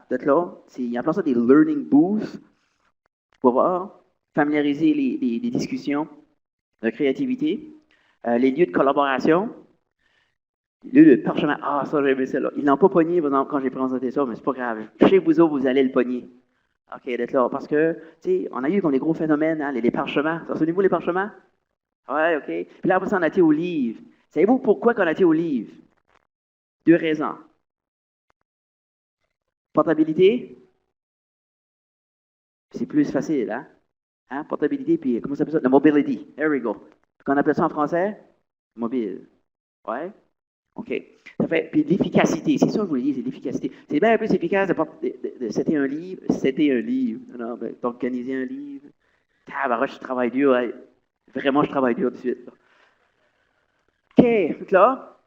D'être là. Il appelle ça des Learning Booths pour voir, familiariser les discussions de créativité. Les lieux de collaboration. Les lieux de parchemin. Ah, ça, j'ai aimé ça là. Ils n'ont pas pogné, par exemple, quand j'ai présenté ça, mais c'est pas grave. Chez vous autres, vous allez le pogner. OK, d'être là. Parce que, tu sais, on a eu comme des gros phénomènes, hein, les parchemins. Souvenez-vous les parchemins? Ouais, OK. Puis là, après ça, on a été au livre. Savez-vous pourquoi on a été au livre? 2 raisons. Portabilité. C'est plus facile, hein? Portabilité, puis comment ça s'appelle ça? La mobility. There we go. Qu'on appelle ça en français? Mobile. Ouais? OK. Ça fait, puis l'efficacité, c'est ça que je voulais dire, c'est l'efficacité. C'est bien plus efficace de c'était un livre. C'était un livre. Non, ben, d'organiser un livre. Tabarouche, je travaille dur. Ouais. Vraiment, je travaille dur tout de suite. Là. OK, donc là.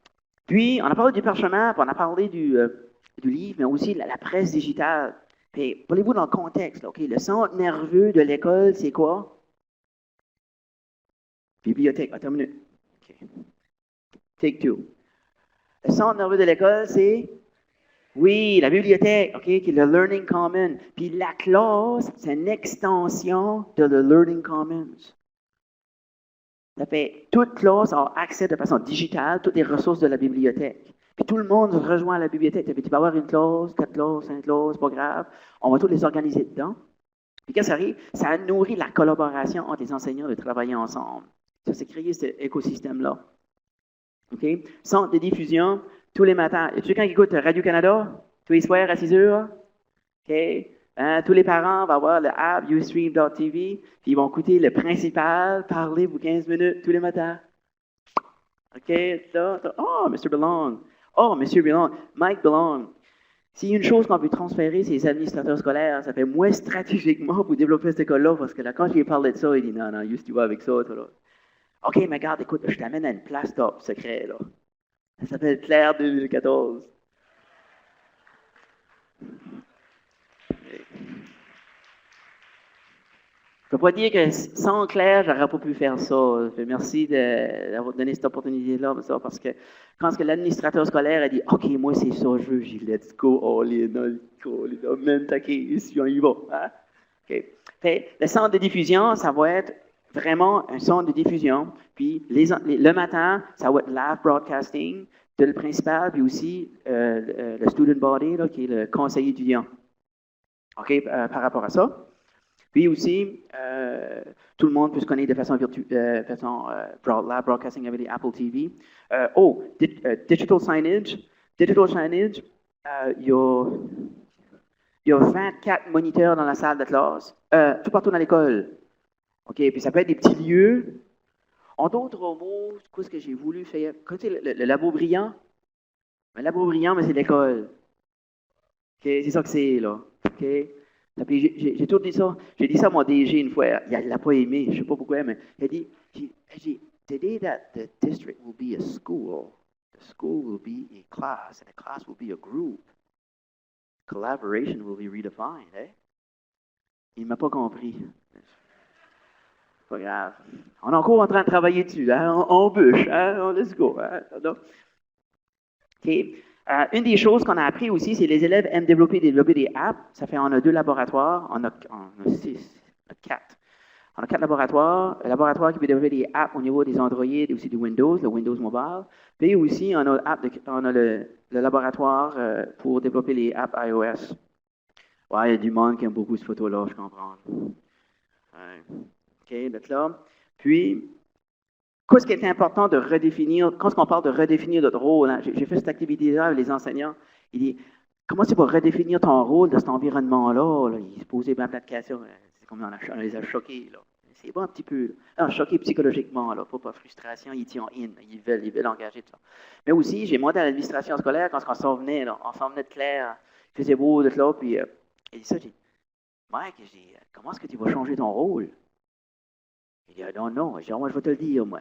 Puis, on a parlé du parchemin, puis on a parlé du livre, mais aussi la presse digitale. Puis, voulez-vous dans le contexte, là, OK? Le centre nerveux de l'école, c'est quoi? Bibliothèque. Attends une minute. OK. Take 2. Le centre nerveux de l'école, c'est? Oui, la bibliothèque, OK, qui est le Learning Commons. Puis la classe, c'est une extension de le Learning Commons. Ça fait, toute classe a accès de façon digitale à toutes les ressources de la bibliothèque. Puis tout le monde rejoint la bibliothèque. Puis tu peux avoir une classe, 4 classes, 5 classes, pas grave. On va tous les organiser dedans. Puis quand ça arrive, ça nourrit la collaboration entre les enseignants de travailler ensemble. Ça, c'est créer cet écosystème-là. OK? Centre de diffusion, tous les matins. Y a-tu quelqu'un qui écoute Radio-Canada? Tous les soirs à 6 heures? OK? Tous les parents vont avoir le app Ustream.tv, puis ils vont écouter le principal parler pour 15 minutes tous les matins. OK? Là, oh, Mr. Belong. Oh, Monsieur Belong. Mike Belong. S'il y a une chose qu'on peut transférer, c'est les administrateurs scolaires. Ça fait moins stratégiquement pour développer cette école-là, parce que là, quand je lui ai parlé de ça, il dit non, juste tu vas avec ça, toi, là. OK, mais regarde, écoute, je t'amène à une place top secret, là. Ça s'appelle Claire 2014. Je ne peux pas dire que sans Claire, je n'aurais pas pu faire ça. Merci d'avoir donné cette opportunité-là, parce que quand l'administrateur scolaire a dit « OK, moi c'est ça, je veux, j'ai let's go all in, même taquer ici, on y va. Hein? » Okay. Le centre de diffusion, ça va être vraiment un centre de diffusion. Puis le matin, ça va être live broadcasting de le principal, puis aussi le student body, là, qui est le conseiller étudiant. OK, par rapport à ça. Puis aussi, tout le monde peut se connecter de façon broadcasting avec les Apple TV. Digital signage. Digital signage, il y a 24 moniteurs dans la salle de classe, tout partout dans l'école. OK, puis ça peut être des petits lieux. En d'autres mots, qu'est-ce que j'ai voulu faire? Quand le labo brillant, le labo brillant, mais c'est l'école. OK, c'est ça que c'est, là. OK? J'ai tout dit ça. J'ai dit ça à mon DG une fois. Il l'a pas aimé. Je ne sais pas pourquoi, mais il a dit, today that the district will be a school, the school will be a class, and the class will be a group. Collaboration will be redefined. Eh? Il ne m'a pas compris. Pas grave. On est encore en train de travailler dessus. Hein? On bûche. Hein? Let's go. Hein? OK. Une des choses qu'on a appris aussi, c'est que les élèves aiment développer des apps. Ça fait, on a 2 laboratoires, on a 4. On a 4 laboratoires. Un laboratoire qui peut développer des apps au niveau des Android et aussi du Windows, le Windows Mobile. Puis aussi, on a le laboratoire pour développer les apps iOS. Ouais, il y a du monde qui aime beaucoup cette photo-là, je comprends. Ouais. OK, d'être là. Puis, qu'est-ce qui est important de redéfinir, quand on parle de redéfinir notre rôle, hein, j'ai fait cette activité-là avec les enseignants, il dit, comment tu vas redéfinir ton rôle dans cet environnement-là? Là? Il se posait plein de questions, c'est comme on les a choqués. Là. C'est bon un petit peu. Non, choqués psychologiquement, là, pas frustration, ils tiennent in, ils veulent engager tout ça. Mais aussi, j'ai demandé à l'administration scolaire, quand on s'en venait de Claire, il faisait beau d'être là, puis il dit ça, j'ai dit, Mike, comment est-ce que tu vas changer ton rôle? Il dit, non, je vais te le dire, moi.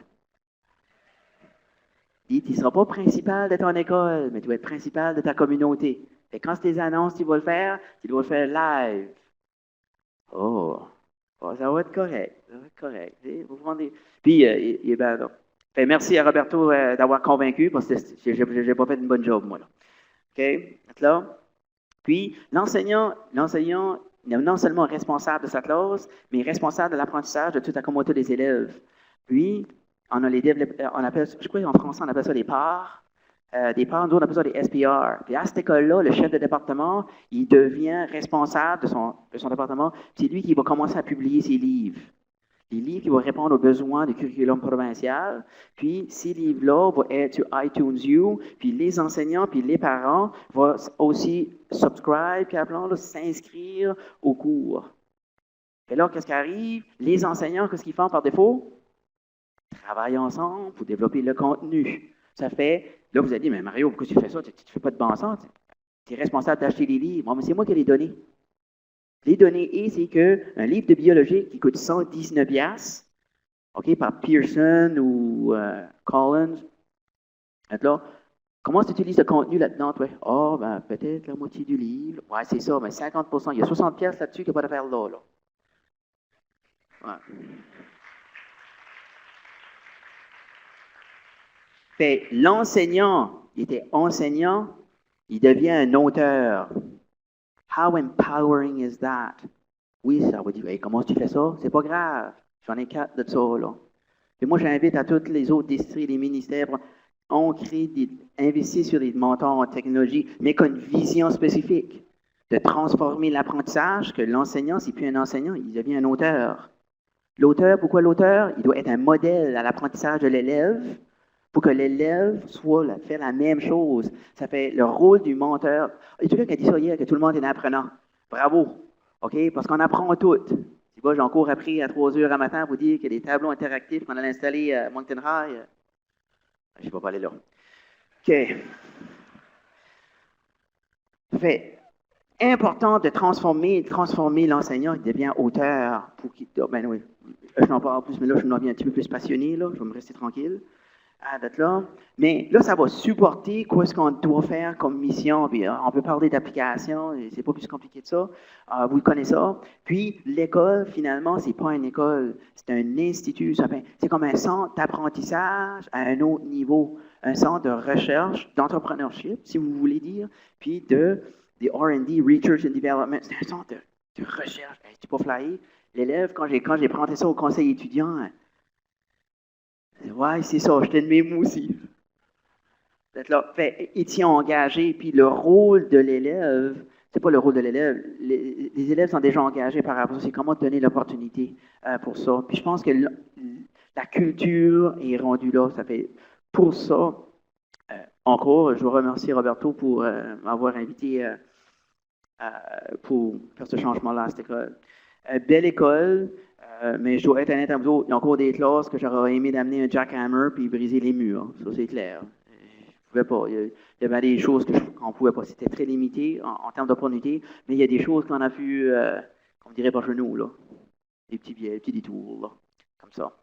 Il dit, tu ne seras pas principal de ton école, mais tu vas être principal de ta communauté. Et quand c'est tes annonces, tu vas le faire live. Oh, ça va être correct. Ça va être correct. Vous rendez... Puis, il est bien là. Fait, merci à Roberto d'avoir convaincu, parce que je n'ai pas fait une bonne job, moi. Là. OK? Là. Puis, l'enseignant est non seulement responsable de sa classe, mais responsable de l'apprentissage de toute la communauté des élèves. Puis, on appelle, je crois qu'en français, on appelle ça des parts. Nous, on appelle ça des SPR. Puis à cette école-là, le chef de département, il devient responsable de son département. C'est lui qui va commencer à publier ses livres. Les livres qui vont répondre aux besoins du curriculum provincial. Puis ces livres-là vont être sur iTunes U. Puis les enseignants, puis les parents vont aussi subscribe, puis s'inscrire au cours. Et là, qu'est-ce qui arrive? Les enseignants, qu'est-ce qu'ils font par défaut? Travaillent ensemble pour développer le contenu. Ça fait, là, vous allez dire, mais Mario, pourquoi tu fais ça? Tu ne fais pas de bon sens. Tu es responsable d'acheter les livres. Moi, mais c'est moi qui ai les données. Les données, c'est qu'un livre de biologie qui coûte 119$, OK, par Pearson ou Collins, là, comment tu utilises le contenu là-dedans, toi? Oh, ben, peut-être la moitié du livre. Ouais, c'est ça, mais 50%. Il y a 60$ là-dessus qui n'a pas d'affaire là. Ouais. Fait, l'enseignant, il était enseignant, il devient un auteur. How empowering is that? Oui, ça va dire, hey, comment tu fais ça? C'est pas grave. J'en ai 4 de ça, là. Et moi, j'invite à tous les autres districts, les ministères, on investit sur des montants en technologie, mais qui ont une vision spécifique de transformer l'apprentissage, que l'enseignant, c'est plus un enseignant, il devient un auteur. L'auteur, pourquoi l'auteur? Il doit être un modèle à l'apprentissage de l'élève, pour que l'élève fait la même chose. Ça fait le rôle du menteur. Il y a quelqu'un qui a dit ça hier, que tout le monde est un apprenant. Bravo. OK? Parce qu'on apprend tout. J'ai encore appris à 3 heures à matin pour dire qu'il y a des tableaux interactifs qu'on a installés à Moncton High. Je ne vais pas aller là. OK. Ça fait important de transformer l'enseignant, il devient auteur. Ben oui, je n'en parle plus, mais là, je m'en viens un petit peu plus passionné. Là, je vais me rester tranquille. D'être là. Mais là, ça va supporter quoi ce qu'on doit faire comme mission. Puis, on peut parler d'application, c'est pas plus compliqué que ça. Vous connaissez ça. Puis, l'école, finalement, c'est pas une école, c'est un institut. C'est comme un centre d'apprentissage à un autre niveau. Un centre de recherche, d'entrepreneurship, si vous voulez dire, puis de R&D, Research and Development. C'est un centre de recherche. Hey, tu peux flyer. L'élève, quand j'ai présenté ça au conseil étudiant, ouais, c'est ça, je t'ai aimé moi aussi. D'être là, fait, ils t'y ont engagé, puis le rôle de l'élève, c'est pas le rôle de l'élève. Les élèves sont déjà engagés par rapport à ça. C'est comment donner l'opportunité pour ça. Puis je pense que la culture est rendue là. Ça fait pour ça. Encore, je vous remercie Roberto pour m'avoir invité pour faire ce changement-là à cette école. Belle école, mais je dois être honnête avec vous, il y a encore des classes que j'aurais aimé d'amener un jackhammer puis briser les murs. Ça, c'est clair. Je pouvais pas. Il y avait des choses qu'on ne pouvait pas. C'était très limité en termes d'opportunités, mais il y a des choses qu'on a vu, qu'on dirait pas chez nous, là. Des petits détours, là, comme ça.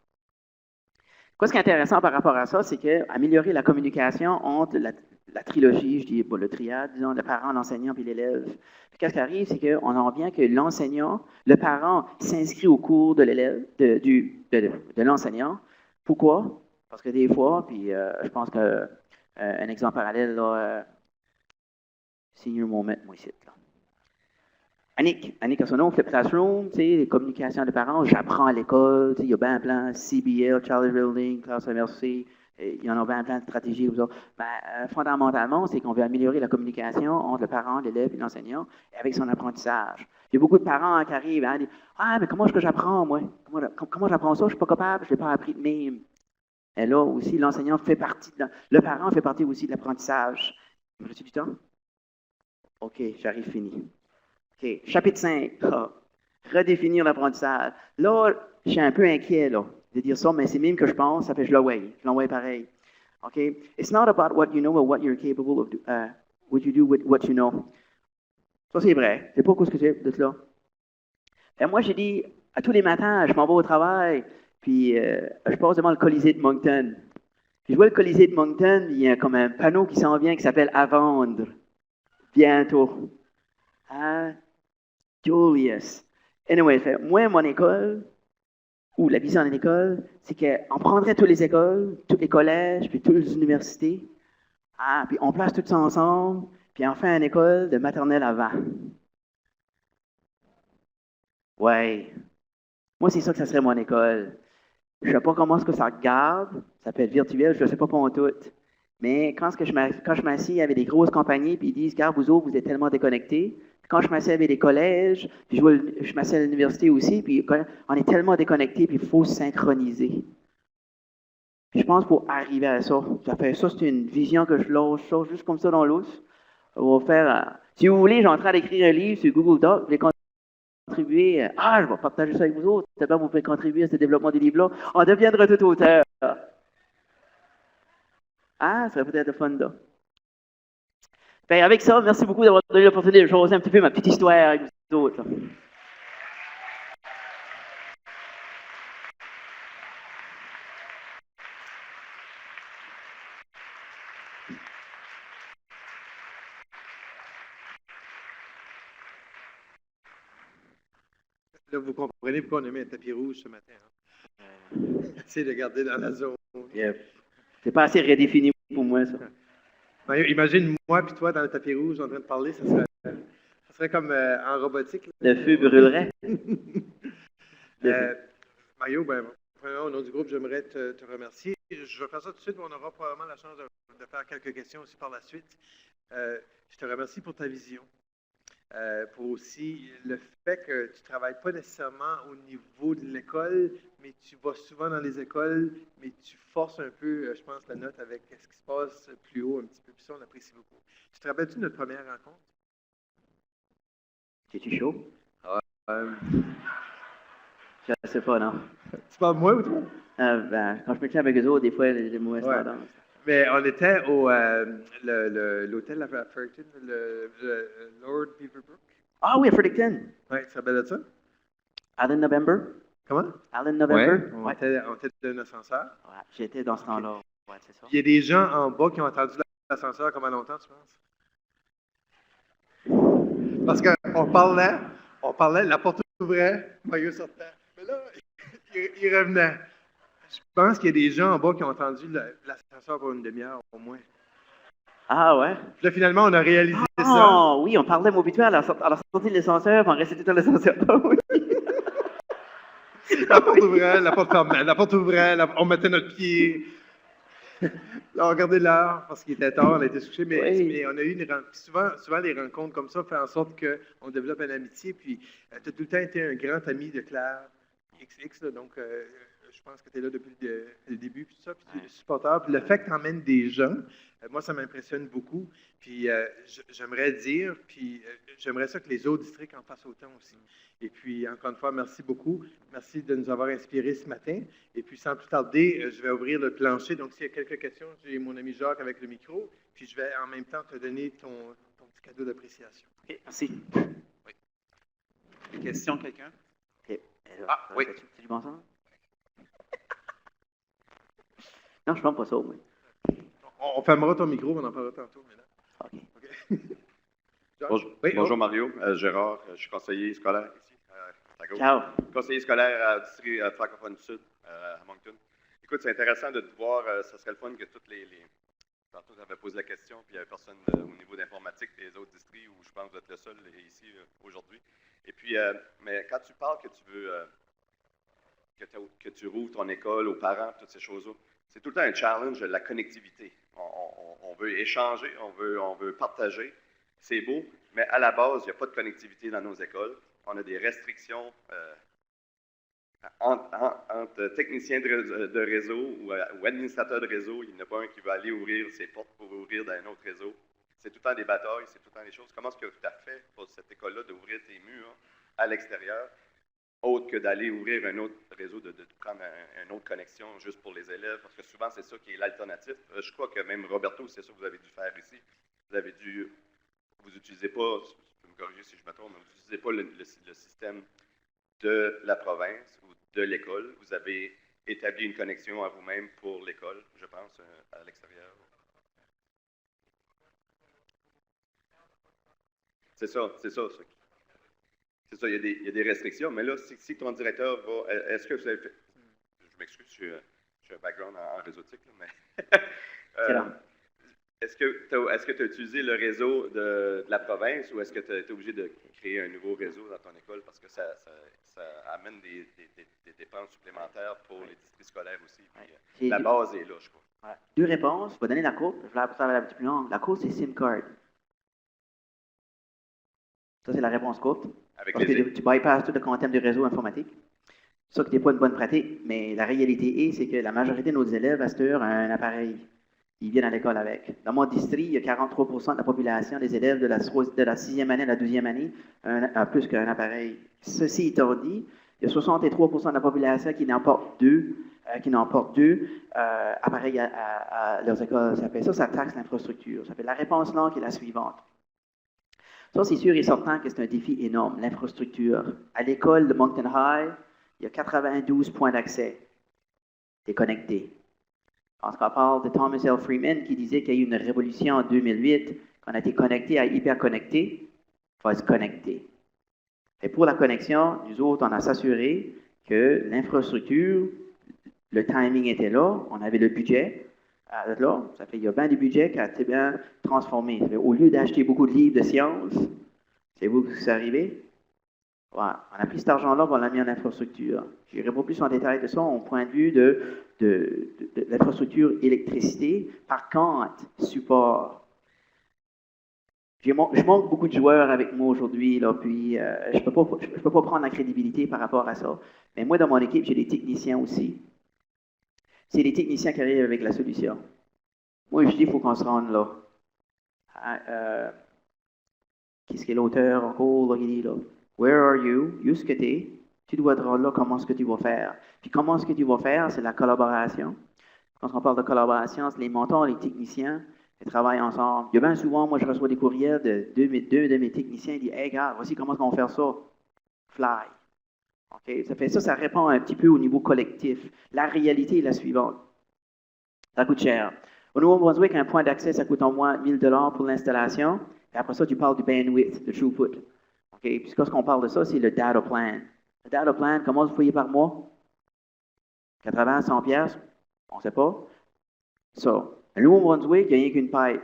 Quoi, ce qui est intéressant par rapport à ça, c'est qu'améliorer la communication entre la trilogie, je dis le triade, disons, le parent, l'enseignant puis l'élève. Qu'est-ce qui arrive, c'est qu'on en vient que l'enseignant, le parent s'inscrit au cours de l'élève, de l'enseignant. Pourquoi? Parce que des fois, puis je pense qu'un exemple parallèle, là, senior moment, moi ici, là. Annick a son nom, Flip Classroom, les communications de parents, j'apprends à l'école, il y a bien plein CBL, Challenge Building, classe MRC, il y en a bien plein de stratégies. Fondamentalement, c'est qu'on veut améliorer la communication entre le parent, l'élève et l'enseignant avec son apprentissage. Il y a beaucoup de parents qui arrivent et disent « Ah, mais comment est-ce que j'apprends, moi? Comment j'apprends ça? Je ne suis pas capable, je ne l'ai pas appris de même. » Et là aussi, l'enseignant fait partie, le parent fait partie aussi de l'apprentissage. Il me reste du temps? OK, j'arrive fini. OK, chapitre 5, redéfinir l'apprentissage. Là, je suis un peu inquiet là, de dire ça, mais c'est même que je pense, ça fait que je l'envoie pareil. OK? It's not about what you know or what you're capable of, what you do with what you know. Ça, c'est vrai. C'est pas ce que c'est de cela. Et moi, j'ai dit, à tous les matins, je m'en vais au travail, puis je passe devant le Colisée de Moncton. Puis je vois le Colisée de Moncton, il y a comme un panneau qui s'en vient qui s'appelle « À vendre ». Bientôt. Ah, Julius. Anyway, moi, mon école, ou la vision de l'école, c'est qu'on prendrait toutes les écoles, tous les collèges, puis toutes les universités, puis on place tout ça ensemble, puis on fait une école de maternelle avant. Ouais. Moi, c'est ça que ça serait mon école. Je ne sais pas comment est-ce que ça garde, ça peut être virtuel, je ne sais pas pour tout. Mais quand je m'assieds avec des grosses compagnies, puis ils disent, regarde, vous autres, vous êtes tellement déconnectés. Puis quand je m'assieds avec des collèges, puis je m'assieds à l'université aussi, puis on est tellement déconnectés, puis il faut synchroniser. Puis je pense pour arriver à ça, ça c'est une vision que je lâche ça juste comme ça dans l'os. On va faire, si vous voulez, j'ai en train d'écrire un livre sur Google Docs, je vais contribuer, je vais partager ça avec vous autres, d'abord vous pouvez contribuer à ce développement du livre-là, on deviendra tout auteur. Ça serait peut-être le fun, là. Bien, avec ça, merci beaucoup d'avoir donné l'opportunité de jaser un petit peu ma petite histoire avec vous autres. Là. Là, vous comprenez pourquoi on a mis un tapis rouge ce matin. Essayez de garder dans la zone. Yep. C'est pas assez redéfini pour moi, ça. Imagine moi et toi dans le tapis rouge en train de parler, ça serait comme en robotique. Le feu brûlerait. Mario, au nom du groupe, j'aimerais te remercier. Je vais faire ça tout de suite, mais on aura probablement la chance de faire quelques questions aussi par la suite. Je te remercie pour ta vision. Pour aussi le fait que tu ne travailles pas nécessairement au niveau de l'école, mais tu vas souvent dans les écoles, mais tu forces un peu, je pense, la note avec ce qui se passe plus haut un petit peu. Puis ça, on apprécie beaucoup. Tu te rappelles-tu de notre première rencontre? C'est-tu chaud? Je ne sais pas, non. Tu parles de moi ou toi? Quand je me tiens avec eux autres, des fois, les mauvaises tendances. Mais on était au l'hôtel à Fredericton, le Lord Beaverbrook. Ah oui, à Fredericton. Oui, tu te rappelles de ça? Allen November. Comment? Allen November. On était dans un ascenseur. Ouais, j'étais dans ce temps-là. Ouais, c'est ça. Il y a des gens en bas qui ont entendu l'ascenseur comment longtemps, tu penses? Parce qu'on parlait, la porte ouvrait, Mario sortait. Mais là, il revenait. Je pense qu'il y a des gens en bas qui ont entendu l'ascenseur pour une demi-heure au moins. Ah ouais? Puis là, finalement, on a réalisé ça. Ah oui, on parlait habituel à la sortie de l'ascenseur, puis on restait tout dans l'ascenseur. Oui. La porte ouvrait, la porte fermait, la porte ouvrait, on mettait notre pied. On a regardé l'heure parce qu'il était tard, on a été couché, mais, Oui. mais on a eu souvent les rencontres comme ça font en sorte qu'on développe une amitié. Puis, tu as tout le temps été un grand ami de Claire XX, là, donc je pense que tu es là depuis le début, puis tout ça, puis tu es supporter. Puis le fait que tu emmènes des gens, moi, ça m'impressionne beaucoup. Puis j'aimerais dire, puis j'aimerais ça que les autres districts en fassent autant aussi. Et puis, encore une fois, merci beaucoup. Merci de nous avoir inspirés ce matin. Et puis, sans plus tarder, je vais ouvrir le plancher. Donc, s'il y a quelques questions, j'ai mon ami Jacques avec le micro. Puis, je vais en même temps te donner ton petit cadeau d'appréciation. OK, merci. Oui. Des questions, quelqu'un? OK. Ah, oui. C'est du bon sens? Non, je ne prends pas ça, moi. On fermera ton micro, on en parlera tantôt. Mais là. OK. OK. Jacques? Bonjour, Oui, bonjour oh. Mario, Gérard, je suis conseiller scolaire ici, à gauche. Ciao. Conseiller scolaire au district francophone du Sud, à Moncton. Écoute, c'est intéressant de te voir, ça serait le fun que toutes les... Tantôt, tu avais posé la question, puis il n'y avait personne au niveau d'informatique des autres districts où je pense que vous êtes le seul ici aujourd'hui. Et puis, mais quand tu parles que tu veux... que tu rouvres ton école aux parents, toutes ces choses-là, c'est tout le temps un challenge de la connectivité. On veut échanger, on veut partager. C'est beau, mais à la base, il n'y a pas de connectivité dans nos écoles. On a des restrictions entre techniciens de réseau ou administrateurs de réseau. Il n'y en a pas un qui va aller ouvrir ses portes pour ouvrir dans un autre réseau. C'est tout le temps des batailles, c'est tout le temps des choses. Comment est-ce que tu as fait pour cette école-là d'ouvrir tes murs à l'extérieur, autre que d'aller ouvrir un autre réseau, de prendre une autre connexion juste pour les élèves? Parce que souvent, c'est ça qui est l'alternative. Je crois que même Roberto, c'est ça que vous avez dû faire ici. Vous n'utilisez pas, tu peux me corriger si je me trompe, mais vous n'utilisez pas le système de la province ou de l'école. Vous avez établi une connexion à vous-même pour l'école, je pense, à l'extérieur. C'est ça. C'est ça, il y a des restrictions, mais là, si ton directeur va... Est-ce que vous avez fait... Je m'excuse, j'ai un background en réseautique, là, mais... Est-ce que tu as utilisé le réseau de la province ou est-ce que tu as été obligé de créer un nouveau réseau dans ton école parce que ça amène des dépenses supplémentaires pour les districts scolaires aussi? Puis, la base est là, je crois. Ouais. Deux réponses. Je vais donner la courte. Je vais la un petit peu plus longue. La courte, c'est SIM card. Ça, c'est la réponse courte. Avec parce que tu bypasses tout le contenu du réseau informatique. Ça, qui n'est pas une bonne pratique, mais la réalité c'est que la majorité de nos élèves assurent un appareil. Ils viennent à l'école avec. Dans mon district, il y a 43% de la population des élèves de la 6e année à la 12e année a plus qu'un appareil. Ceci étant dit, il y a 63% de la population qui n'emportent deux appareils à leurs écoles. Ça taxe l'infrastructure. Ça fait la réponse longue qui est la suivante. Ça, c'est sûr et certain que c'est un défi énorme, l'infrastructure. À l'école de Moncton High, il y a 92 points d'accès. C'est connecté. Parce qu'on parle de Thomas L. Freeman qui disait qu'il y a eu une révolution en 2008, qu'on a été connecté à hyper-connecté, il faut se connecter. Et pour la connexion, nous autres, on a s'assuré que l'infrastructure, le timing était là, on avait le budget là, ça fait il y a bien des budgets qui ont été bien transformés. Au lieu d'acheter beaucoup de livres de sciences, c'est vous que c'est arrivé? Ouais, on a pris cet argent-là, on l'a mis en infrastructure. Je n'irai pas plus en détail de ça, au point de vue de l'infrastructure électricité. Par contre, support. Je manque beaucoup de joueurs avec moi aujourd'hui, puis je peux pas prendre la crédibilité par rapport à ça. Mais moi, dans mon équipe, j'ai des techniciens aussi. C'est les techniciens qui arrivent avec la solution. Moi, je dis qu'il faut qu'on se rende là. Qu'est-ce que l'auteur encore là, il dit là? Where are you? Où est-ce que tu es? Tu dois te rendre là, comment est-ce que tu vas faire? Puis comment est-ce que tu vas faire? C'est la collaboration. Quand on parle de collaboration, c'est les mentors, les techniciens, qui travaillent ensemble. Il y a bien souvent, moi, je reçois des courriels de deux de mes techniciens qui disent « Hey, gars, voici comment on va faire ça. Fly. » Okay? Ça répond un petit peu au niveau collectif. La réalité est la suivante. Ça coûte cher. Au Nouveau-Brunswick, un point d'accès, ça coûte au moins 1 000 pour l'installation. Et après ça, tu parles du bandwidth, de throughput. Okay? Puis ce qu'on parle de ça, c'est le data plan. Le data plan, comment vous payez par mois? 80, 100 pièces, on ne sait pas. Ça. Le Nouveau-Brunswick, il n'y a rien qu'une pipe.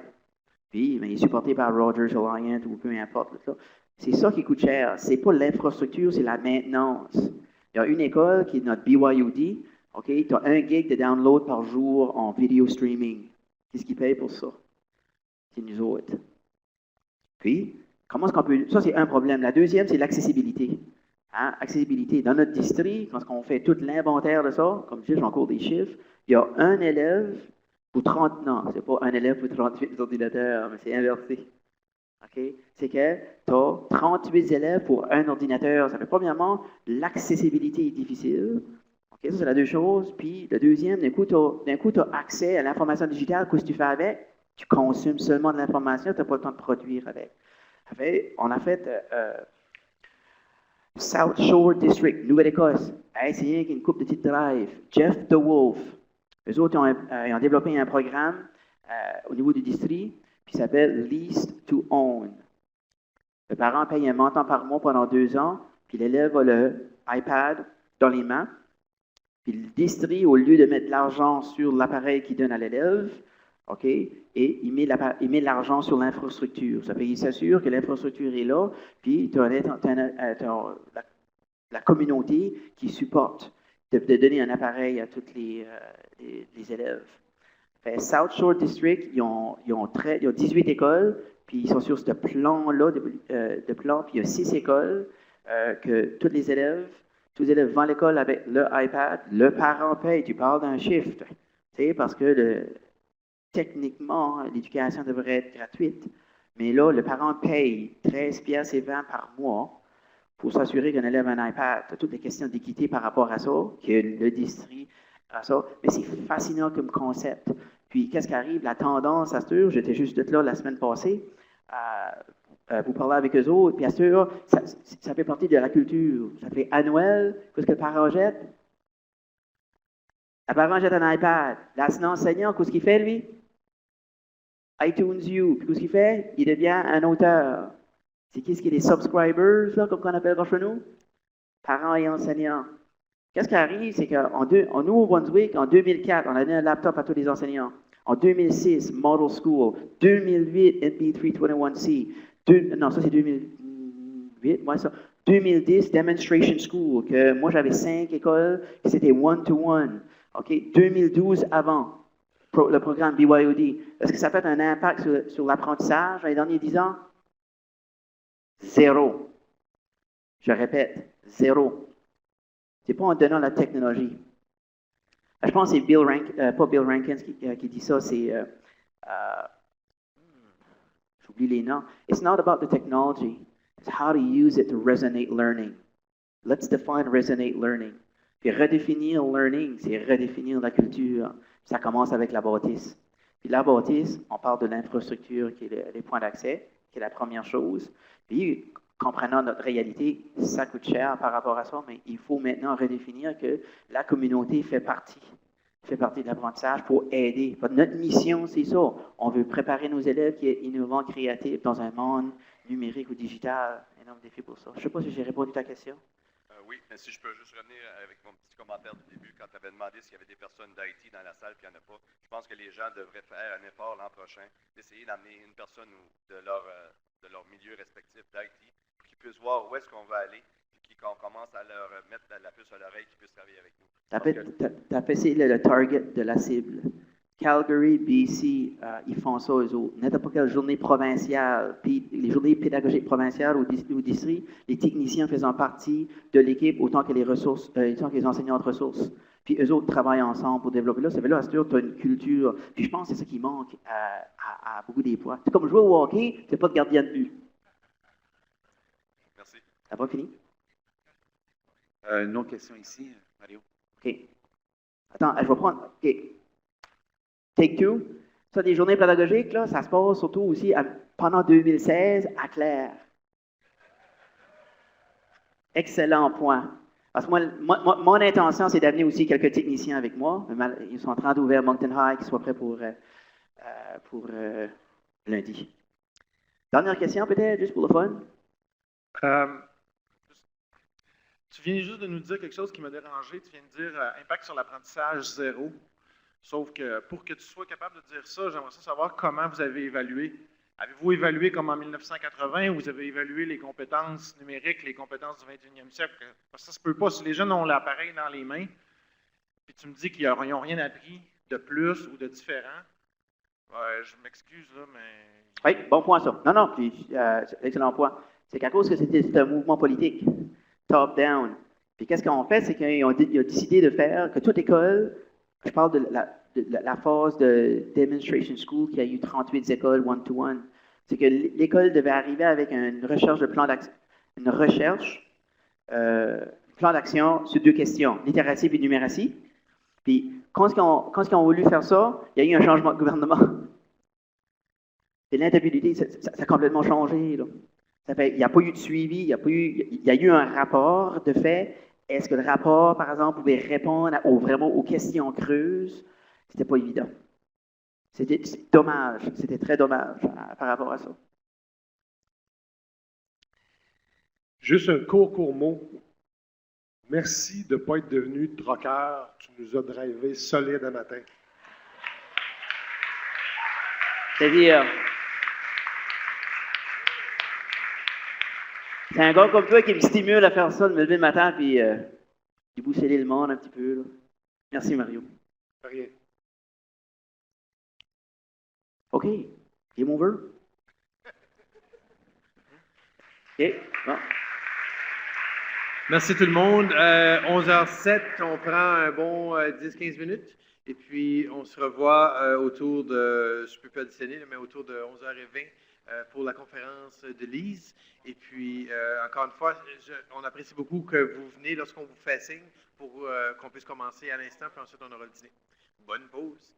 Puis, il est supporté par Rogers, Alliant ou peu importe. Là. C'est ça qui coûte cher. Ce n'est pas l'infrastructure, c'est la maintenance. Il y a une école qui est notre BYUD. OK? Tu as 1 gig de download par jour en vidéo streaming. Qu'est-ce qui paye pour ça? C'est nous autres. Puis, comment est-ce qu'on peut... Ça, c'est un problème. La deuxième, c'est l'accessibilité. Hein? Accessibilité. Dans notre district, quand on fait tout l'inventaire de ça, comme je dis, j'en cours des chiffres, il y a un élève pour 30... Non, c'est pas un élève pour 38 ordinateurs, mais c'est inversé. OK? C'est que tu as 38 élèves pour un ordinateur. Ça fait, premièrement, l'accessibilité est difficile. OK? Ça, c'est la deuxième chose. Puis, le deuxième, d'un coup, tu as accès à l'information digitale. Qu'est-ce que tu fais avec? Tu consommes seulement de l'information, tu n'as pas le temps de produire avec. On a fait South Shore District, Nouvelle-Écosse, a essayé une coupe de petites drives. Jeff DeWolf, eux autres ont développé un programme au niveau du district, qui s'appelle Lease to Own. Le parent paye un montant par mois pendant 2 ans, puis l'élève a le iPad dans les mains, puis le district, au lieu de mettre l'argent sur l'appareil qu'il donne à l'élève, OK, et il met l'argent sur l'infrastructure. Ça fait qu'il s'assure que l'infrastructure est là, puis tu as la communauté qui supporte de donner un appareil à tous les élèves. Fait, South Shore District, ils ont 18 écoles, puis ils sont sur ce plan-là de plan, puis il y a 6 écoles que tous les élèves vont à l'école avec le iPad, le parent paye, tu parles d'un shift, parce que techniquement, l'éducation devrait être gratuite, mais là, le parent paye 13,20 par mois pour s'assurer qu'un élève a un iPad. Tu as toutes les questions d'équité par rapport à ça, que le district a ça, mais c'est fascinant comme concept. Puis, qu'est-ce qui arrive? La tendance, à ce j'étais juste là la semaine passée, vous parlez avec eux autres, puis à ce ça fait partie de la culture. Ça fait à Noël, qu'est-ce que le parent jette? Le parent jette un iPad. L'enseignant, qu'est-ce qu'il fait, lui? iTunes U. Puis qu'est-ce qu'il fait? Il devient un auteur. C'est qu'est-ce qu'il y a des subscribers, là, comme on appelle chez nous? Parents et enseignants. Qu'est-ce qui arrive? C'est qu'en Nouveau-Brunswick, en 2004, on a donné un laptop à tous les enseignants. En 2006, Model School. 2008, NP321C. Non, ça c'est 2008. Ouais, ça. 2010, Demonstration School, que moi j'avais 5 écoles, et c'était one-to-one. OK? 2012 avant, le programme BYOD. Est-ce que ça fait un impact sur l'apprentissage dans les derniers 10 ans? 0. Je répète, 0. Ce n'est pas en donnant la technologie. Je pense que c'est pas Bill Rankins qui dit ça, c'est... j'oublie les noms. It's not about the technology. It's how to use it to resonate learning. Let's define resonate learning. Puis redéfinir learning, c'est redéfinir la culture. Ça commence avec la bâtisse. Puis la bâtisse, on parle de l'infrastructure qui est les points d'accès, qui est la première chose. Puis, comprenant notre réalité, ça coûte cher par rapport à ça, mais il faut maintenant redéfinir que la communauté fait partie de l'apprentissage pour aider. Notre mission, c'est ça. On veut préparer nos élèves qui sont innovants, créatifs dans un monde numérique ou digital. Énorme défi pour ça. Je ne sais pas si j'ai répondu à ta question. Oui, mais si je peux juste revenir avec mon petit commentaire du début, quand tu avais demandé s'il y avait des personnes d'IT dans la salle, puis il n'y en a pas, je pense que les gens devraient faire un effort l'an prochain d'essayer d'amener une personne de leur milieu respectif d'IT pour qu'ils puissent voir où est-ce qu'on va aller, puis qu'on commence à leur mettre la puce à l'oreille, qu'ils puissent travailler avec nous. Tu as fait le target de la cible. Calgary, BC, ils font ça eux autres. N'importe quelle journée provinciale, puis les journées pédagogiques provinciales au district, les techniciens faisant partie de l'équipe autant que les ressources, autant que les enseignants de ressources. Puis eux autres travaillent ensemble pour développer. Là, ça fait là, tu as une culture. Puis je pense que c'est ça qui manque à beaucoup des fois. C'est comme jouer au hockey, c'est pas de gardien de but. Merci. Ça va fini? Une autre question ici, Mario. OK. Attends, je vais prendre... OK. Take two. Ça, des journées pédagogiques, là, ça se passe surtout aussi pendant 2016 à Claire. Excellent point. Parce que mon intention, c'est d'amener aussi quelques techniciens avec moi. Ils sont en train d'ouvrir Moncton High, qu'ils soient prêts pour lundi. Dernière question, peut-être, juste pour le fun. Tu viens juste de nous dire quelque chose qui m'a dérangé. Tu viens de dire impact sur l'apprentissage 0. Sauf que pour que tu sois capable de dire ça, j'aimerais savoir comment vous avez évalué. Avez-vous évalué comme en 1980 ou vous avez évalué les compétences numériques, les compétences du 21e siècle? Parce que ça ne se peut pas. Si les jeunes ont l'appareil dans les mains, puis tu me dis qu'ils n'ont rien appris de plus ou de différent, je m'excuse, là, mais... Oui, bon point ça. Non, puis, c'est un excellent point. C'est qu'à cause que c'est un mouvement politique, top-down. Puis qu'est-ce qu'on fait, c'est qu'ils ont décidé de faire que toute école, je parle de la phase de Demonstration School qui a eu 38 écoles one-to-one, c'est que l'école devait arriver avec une recherche de plan d'action, plan d'action sur 2 questions, littératie et numératie. Puis quand ils ont voulu faire ça, il y a eu un changement de gouvernement. Et l'intabilité, ça a complètement changé. Là. Il n'y a pas eu de suivi, il y a eu un rapport de fait. Est-ce que le rapport, par exemple, pouvait répondre vraiment aux questions creuses? C'était pas évident. C'était dommage, c'était très dommage par rapport à ça. Juste un court mot. Merci de ne pas être devenu troqueur. Tu nous as drivé solide un matin. C'est-à-dire, c'est un gars comme toi qui me stimule à faire ça, de me lever le matin puis de bousculer le monde un petit peu. Là. Merci, Mario. Rien. OK. Game over. OK. Bon. Merci tout le monde. 11h07, on prend un bon 10-15 minutes. Et puis, on se revoit autour de, je ne peux pas additionner, mais autour de 11h20 pour la conférence de Lise. Et puis, encore une fois, on apprécie beaucoup que vous venez lorsqu'on vous fait signe pour qu'on puisse commencer à l'instant, puis ensuite on aura le dîner. Bonne pause.